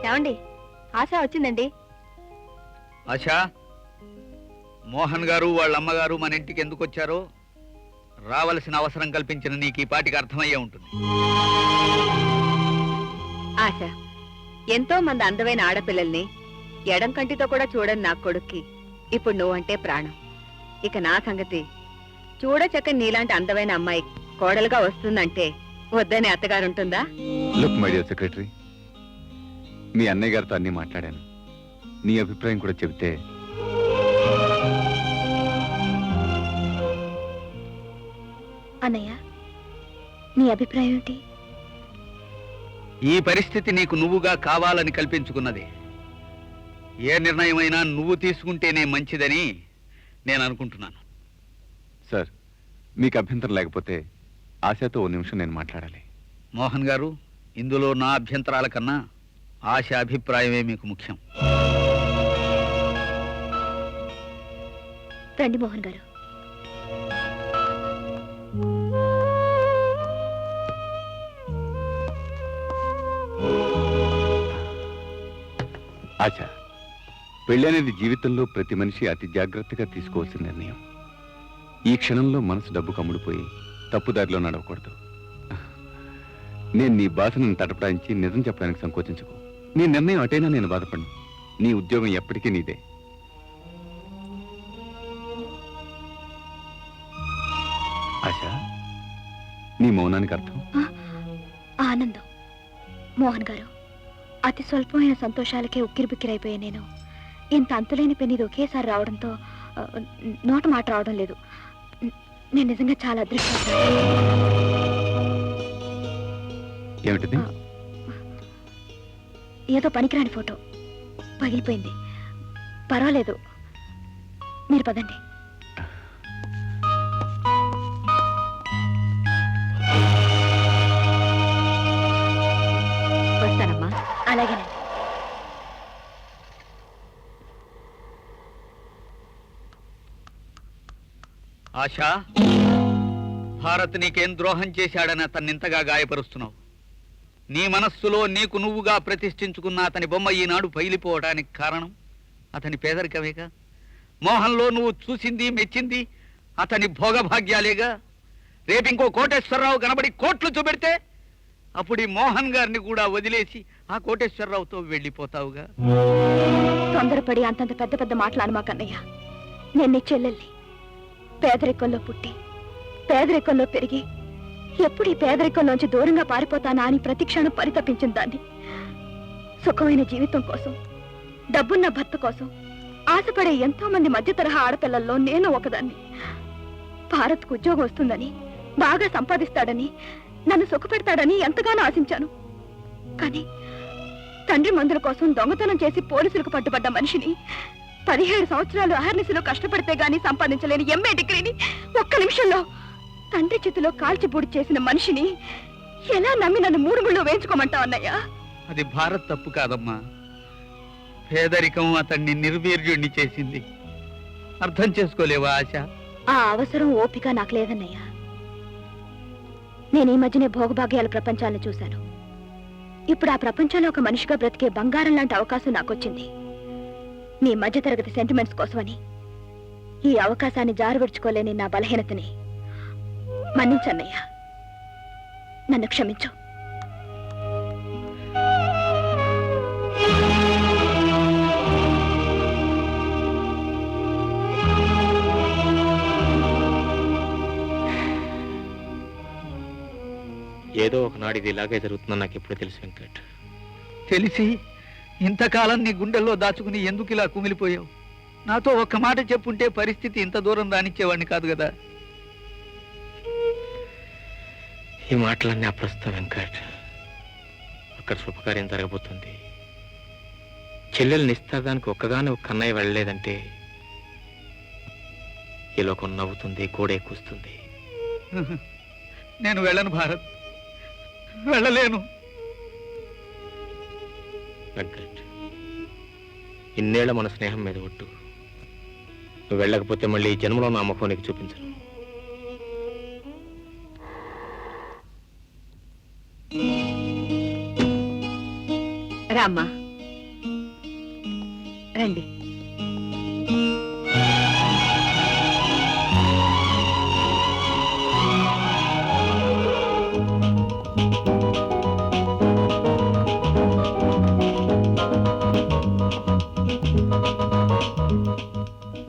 ఏమండి, ఆశ వచ్చిందండి. ఆశా, మోహన్ గారు వాళ్ళ అమ్మగారు మన ఇంటికి ఎందుకు వచ్చారో రావలసిన అవసరం కల్పించిన నీకు ఈ పాటికి అర్థమయ్యే ఉంటుంది. ఆశ, ఎంతో మంది అందమైన ఆడపిల్లల్ని ఎడం కంటితో కూడా చూడని నా కొడుక్కి ఇప్పుడు నువ్వంటే ప్రాణం. ఇక నా సంగతి చూడచక్క నీలాంటి అందమైన అమ్మాయి కోడలుగా వస్తుందంటే వద్దని అత్తగారుంటుందా? లుక్ మై డియర్ సెక్రటరీ, మీ అన్నయ్య గారితో అన్ని మాట్లాడాను. నీ అభిప్రాయం కూడా చెబితే. అన్నయ్య, నీ అభిప్రాయం ఏంటి? ఈ పరిస్థితి నీకు నువ్వుగా కావాలని కల్పించుకున్నది. ఏ నిర్ణయమైనా నువ్వు తీసుకుంటేనే మంచిదని నేను అనుకుంటున్నాను. సార్, మీకు అభ్యంతరం లేకపోతే ఆశతో ఓ నిమిషం నేను మాట్లాడాలి. మోహన్ గారు, ఇందులో నా అభ్యంతరాల కన్నా ఆశ అభిప్రాయమే మీకు ముఖ్యం. రండి మోహన్ గారు. ఆశ, పెళ్లి అనేది జీవితంలో ప్రతి మనిషి అతి జాగ్రత్తగా తీసుకోవాల్సిన నిర్ణయం. ఈ క్షణంలో మనసు డబ్బు కమ్ముడిపోయి తప్పుదారిలో నడవకూడదు. నేను నీ బాధను తటపడాయించి నిజం చెప్పడానికి సంకోచించకు. నీ నిర్ణయం అటైనా నేను బాధపడను. నీ ఉద్యోగం ఎప్పటికీ నీదే. ఆశ, నీ మౌనానికి అర్థం? ఆనందం. మోహన్ గారు, అతి స్వల్పమైన సంతోషాలకే ఉక్కిరిబిక్కిరైపోయా నేను. ఇంత అంతులేని పెన్నిది ఒకేసారి రావడంతో నోట మాట రావడం లేదు. నేను నిజంగా చాలా అదృష్టవంతురాలు. ఏమిటిది? ఏదో పనికిరాని ఫోటో పగిలిపోయింది. పర్వాలేదు, మీరు పదండి. వస్తానమ్మా. అలాగేనండి. ఆశా, భారత్ నీకేం ద్రోహం చేశాడని అతన్ని ఇంతగా గాయపరుస్తున్నావు. నీ మనస్సులో నీకు నువ్వుగా ప్రతిష్ఠించుకున్న అతని బొమ్మ ఈనాడు పగిలిపోవడానికి కారణం అతని పేదరికమేగా. మోహన్లో నువ్వు చూసింది మెచ్చింది అతని భోగభాగ్యాలేగా. రేపింకో కోటేశ్వరరావు కనబడి కోట్లు చూపెడితే అప్పుడు ఈ మోహన్ గారిని కూడా వదిలేసి ఆ కోటేశ్వరరావుతో వెళ్ళిపోతావుగా. తొందరపడి అంతంత పెద్ద పెద్ద మాటలు అనమాకన్నయ్య. నేను నీ చెల్లెల్ని. పేదరికంలో పుట్టి పేదరికంలో పెరిగి ఎప్పుడు ఈ పేదరికంలోంచి దూరంగా పారిపోతానా అని ప్రతిక్షణం పరితపించిన దాన్ని. సుఖమైన జీవితం కోసం, డబ్బున్న భర్త కోసం ఆశపడే ఎంతో మంది మధ్య తరహా ఆడపిల్లల్లో నేను ఒకదాన్ని. భారత్కు ఉద్యోగం వస్తుందని, బాగా సంపాదిస్తాడని, నన్ను సుఖపెడతాడని ఎంతగానో ఆశించాను. కానీ తండ్రి మందుల కోసం దొంగతనం చేసి పోలీసులకు పట్టుబడ్డ మనిషిని, 17 సంవత్సరాలు అహర్నిశలో కష్టపడితే గాని సంపాదించలేని MA డిగ్రీని ఒక్క నిమిషంలో తండ్రి చేతిలో కాల్చిబూడి చేసిన మనిషిని ఎలా నమ్మి నన్ను 3 ముళ్ళు వేయించుకోమంటావు అన్నయ్యా? అది భారత్ తప్పు కాదమ్మా. పేదరికం అతన్ని నిర్వీర్యుణ్ణి చేసింది. అర్థం చేసుకోలేవా ఆశ? ఆ అవసరం ఓపిక నాకు లేదన్నయ్యా. నేను ఈ మధ్యనే భోగభాగ్యాల ప్రపంచాలను చూశాను. ఇప్పుడు ఆ ప్రపంచంలో ఒక మనిషిగా బ్రతికే బంగారం లాంటి అవకాశం నాకొచ్చింది. నీ మధ్యతరగతి సెంటిమెంట్స్ కోసమని ఈ అవకాశాన్ని జారవిడ్చుకోలేని నా బలహీనతని మన్నించన్నయ్యా. నన్ను క్షమించు. ఏదో ఒకనాడు ఇది ఇలాగే జరుగుతుందని నాకు ఎప్పుడు తెలుసు వెంకట్. తెలిసి ఇంతకాలం నీ గుండెల్లో దాచుకుని ఎందుకు ఇలా కుమిలిపోయావు? నాతో ఒక్క మాట చెప్పుంటే పరిస్థితి ఇంత దూరం రానిచ్చేవాడిని కాదు కదా. ఈ మాటలన్నీ అప్రస్తుతం వెంకట్. అక్కడ శుభకార్యం జరగబోతుంది. చెల్లెలు నిస్తాదానికి ఒక్కగానే ఒక కన్నయ్య వెళ్ళలేదంటే ఈ లోకం నవ్వుతుంది, గోడే కూస్తుంది. నేను వెళ్ళను భారత్, వెళ్ళలేను. వెంకట్, ఇన్నేళ్ల మన స్నేహం మీద ఒట్టు. నువ్వు వెళ్ళకపోతే మళ్ళీ ఈ జన్మలో నా ముఖం నీకు చూపించను. రామ్మా, రండి.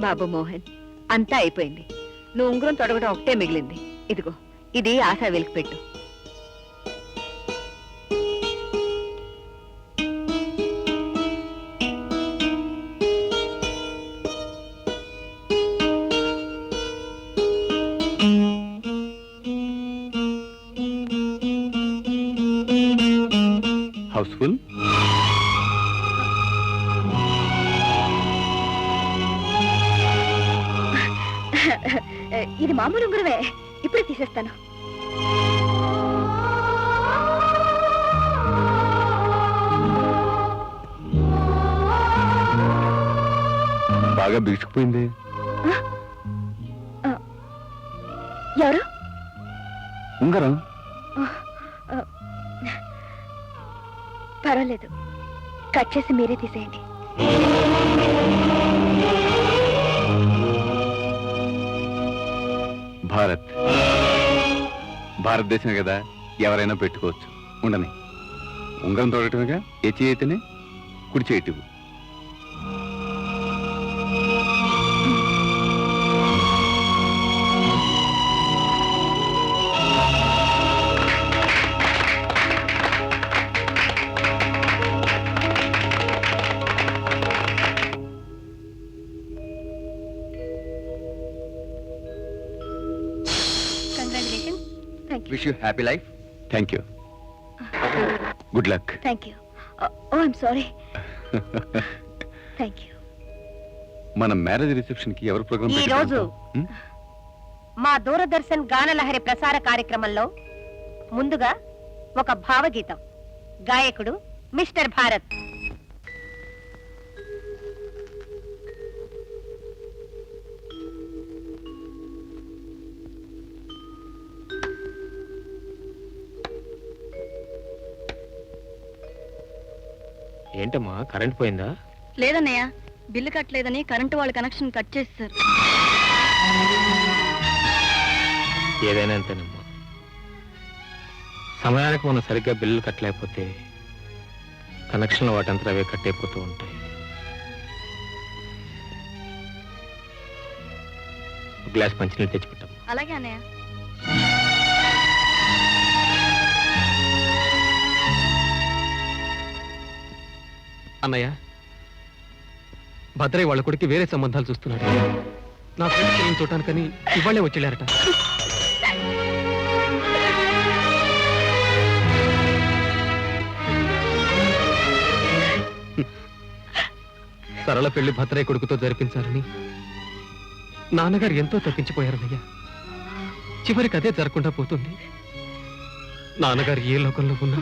బాబు మోహన్, అంతా అయిపోయింది. నువ్వు ఉంగరం తొడగడం ఒకటే మిగిలింది. ఇదిగో, ఇది ఆశా వెలికి పెట్టు. హౌస్ఫుల్. ఇది మామూలు ఉంగరమే, ఇప్పుడే తీసేస్తాను. బాగా బిగుసుకుపోయింది. ఎవరు? ఉంగరం. పర్వాలేదు, కట్ చేసి మీరే తీసేయండి. భారత్, భారతదేశమే కదా, ఎవరైనా పెట్టుకోవచ్చు. ఉండని. ఉంగరం తోడటమేగా, ఏ చేయి అయితేనే కుడి చేయటివు. Wish you happy life. Thank you. Good luck. Thank you. Oh I'm sorry. Thank you. మన మ్యారేజ్ రిసెప్షన్ కి ఎవరు ప్రోగ్రామ్ ఈ రోజు మా దూరదర్శన్ గానలహరి ప్రసార కార్యక్రమంలో ముందుగా ఒక భావగీతం. గాయకుడు మిస్టర్ భారత్. ఏంటమ్మా, కరెంట్ పోయిందా? లేదన్నయ్య, బిల్లు కట్టలేదని కరెంటు వాళ్ళ కనెక్షన్ కట్ చేస్తారు. ఏదైనా అంతేనమ్మా. సమయానికి మనం సరిగ్గా బిల్లు కట్టలేకపోతే కనెక్షన్లు వాటంతా అవే కట్టయిపోతూ ఉంటాయి. గ్లాస్ మంచినీళ్ళు తెచ్చిపెట్టాం. అలాగే అన్నయ్య. అన్నయ్య, భద్రయ్య వాళ్ళ కొడుకు వేరే సంబంధాలు చూస్తున్నాడు. నా ఫ్రెండ్స్ నేను చూడటానికని ఇవాళ్లే వచ్చేళ్ళారట. సరళ పెళ్లి భద్రయ్య కొడుకుతో జరిపించాలని నాన్నగారు ఎంతో తప్పించిపోయారన్నయ్య. చివరికి అదే జరగకుండా పోతుంది. నాన్నగారు ఏ లోకంలో ఉన్నా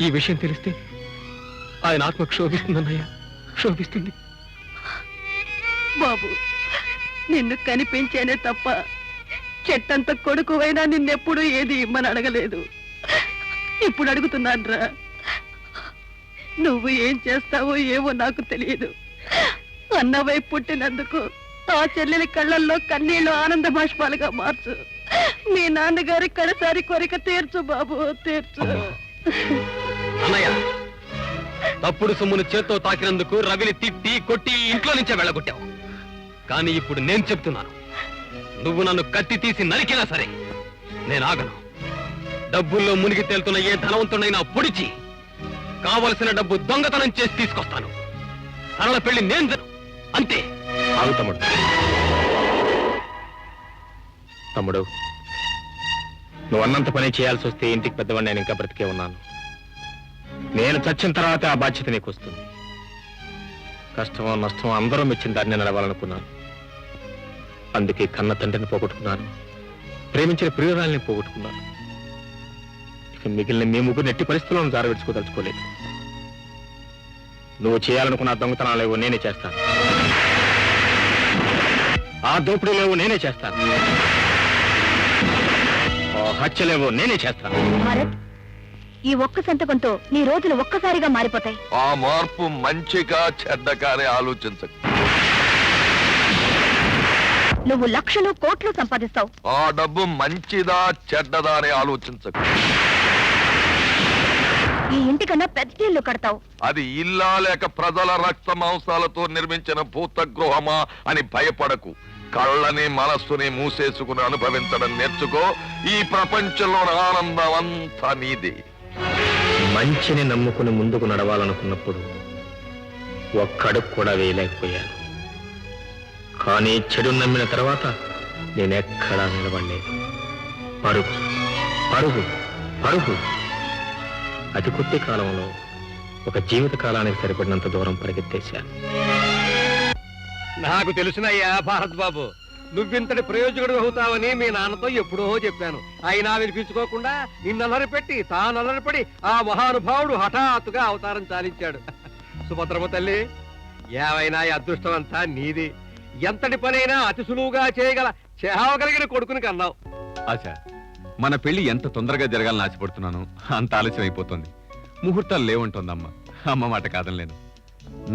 ఈ విషయం తెలిస్తే ఆయన ఆత్మ క్షోభిస్తుందన్నయ్య, క్షోభిస్తుంది. బాబు, నిన్ను కనిపించేనే తప్ప చెట్టంత కొడుకువైనా నిన్నెప్పుడు ఏది ఇమ్మని అడగలేదు. ఇప్పుడు అడుగుతున్నాన్రా. నువ్వు ఏం చేస్తావో ఏవో నాకు తెలియదు. అన్నవై పుట్టినందుకు ఆ చెల్లెలి కళ్ళల్లో కన్నీళ్లు ఆనంద బాష్పాలుగా మార్చు. మీ నాన్నగారి కడసారి కోరిక తీర్చు బాబు, తీర్చు. అన్నయ్య, తప్పుడు సొమ్మును చేత్తో తాకినందుకు రవిని తిట్టి కొట్టి ఇంట్లో నుంచే వెళ్ళగొట్టావు. కానీ ఇప్పుడు నేను చెప్తున్నాను, నువ్వు నన్ను కత్తి తీసి నరికినా సరే నేను ఆగను. డబ్బుల్లో మునిగి తేలుతున్న ఏ ధనవంతుడైనా పొడిచి కావలసిన డబ్బు దొంగతనం చేసి తీసుకొస్తాను. సరళ పెళ్లి నేను అంతే. ఆగు తమ్ముడు. తమ్ముడు, నువ్వు అన్నంత పని చేయాల్సి వస్తే ఇంటికి పెద్దవాడిని నేను ఇంకా బ్రతికే ఉన్నాను. నేను చచ్చిన తర్వాత ఆ బాధ్యత నీకు వస్తుంది. కష్టమో నష్టమో అందరూ మెచ్చిన దాన్ని నడవాలనుకున్నాను. అందుకే కన్న తండ్రిని పోగొట్టుకున్నాను, ప్రేమించిన ప్రియురాల్ని పోగొట్టుకున్నాను. ఇక మిగిలిన మీ ముగ్గురు ఎట్టి పరిస్థితులను జారవిడ్చుకోదలుచుకోలేదు. నువ్వు చేయాలనుకున్న దొంగతనాలేవో నేనే చేస్తాను, ఆ దోపిడీలేవో నేనే చేస్తాను, ఆ హత్యలేవో నేనే చేస్తాను. భారత్, ఈ ఒక్క సంతకంతో నీ రోజులు ఒక్కసారిగా మారిపోతాయి. ఆ మార్పు మంచిగా చెడ్డగానే ఆలోచించకు. నువ్వు లక్షలు కోట్లు సంపాదిస్తావు. ఆ డబ్బు మంచిదా చెడ్డదా అని ఆలోచించకు. ఈ ఇంటికన్నా పెద్ద ఇల్లు కడతావు. అది ఇల్లా లేక ప్రజల రక్త మాంసాలతో నిర్మించిన భూతగృహమా అని భయపడకు. కళ్ళని మనస్సుని మూసేసుకుని అనుభవించడం నేర్చుకో. ఈ ప్రపంచంలో ఆనందం అంతా నీదే. మంచిని నమ్ముకుని ముందుకు నడవాలనుకున్నప్పుడు ఒక్కడుగు కూడా వేయలేకపోయాను. కానీ చెడు నమ్మిన తర్వాత నేనెక్కడా నిలబడలేదు. పరుగు పరుగు పరుగు. అతి కొద్ది కాలంలో ఒక జీవిత కాలానికి సరిపడినంత దూరం పరిగెత్తేశాను. నాకు తెలుసునయ్యా భారత్ బాబు, నువ్వింతటి ప్రయోజకుడు అవుతావని మీ నాన్నతో ఎప్పుడో చెప్పాను. అయినా వినిపించుకోకుండా నిన్నలరి పెట్టి తానలరిపడి ఆ మహానుభావుడు హఠాత్తుగా అవతారం చాలించాడు. సుభద్రమ్మ తల్లి, ఏమైనా ఈ అదృష్టం అంతా నీది. ఎంతటి పనైనా అతి సులువుగా చేయగలిగిన కొడుకుని కన్నావు. ఆశ, మన పెళ్లి ఎంత తొందరగా జరగాలని ఆశపడుతున్నాను అంత ఆలస్యం అయిపోతుంది. ముహూర్తాలు లేవంటోందమ్మ. అమ్మ మాట కాదనలేను.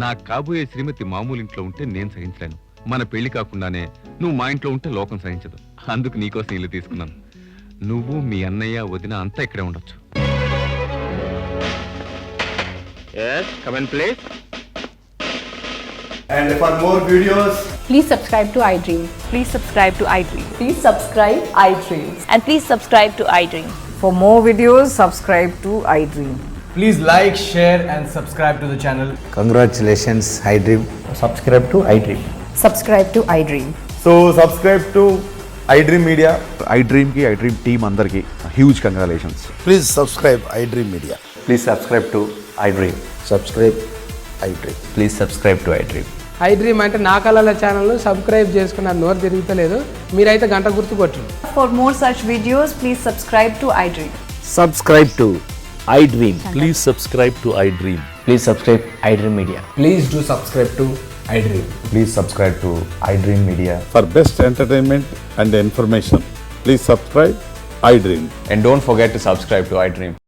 నా కాబోయే శ్రీమతి మామూలు ఇంట్లో ఉంటే నేను సహించలేను. మన పెళ్లి కాకుండానే నువ్వు మా ఇంట్లో ఉంటే లోకం సహించదు. అందుకు నీకోసం ఇల్లు తీసుకున్నాను. నువ్వు మీ అన్నయ్య వదిన అంతా ఇక్కడే ఉండొచ్చు. Come in, please. And for more videos, Please subscribe to iDream. Please subscribe to iDream. Please subscribe iDream. And please subscribe to iDream. For more videos, subscribe to iDream. please like, share and subscribe to the channel. Congratulations, iDream. Subscribe to iDream. Subscribe to iDream. So subscribe to iDream Media. iDream ki iDream team andarki huge congratulations. Please subscribe iDream Media. Please subscribe to iDream. Subscribe iDream. Please subscribe to iDream. iDream అంటే నా కళల channel subscribe చేసుకున్న నోరు తిరుగుతలేదు. మీరైతే గంట గుర్తు కొట్టండి. For more such videos, please subscribe to iDream. Subscribe to iDream. Please subscribe to iDream. Please subscribe iDream Media. Please do subscribe to iDream. Please subscribe to iDream Media. For best entertainment and information, please subscribe iDream. And don't forget to subscribe to iDream.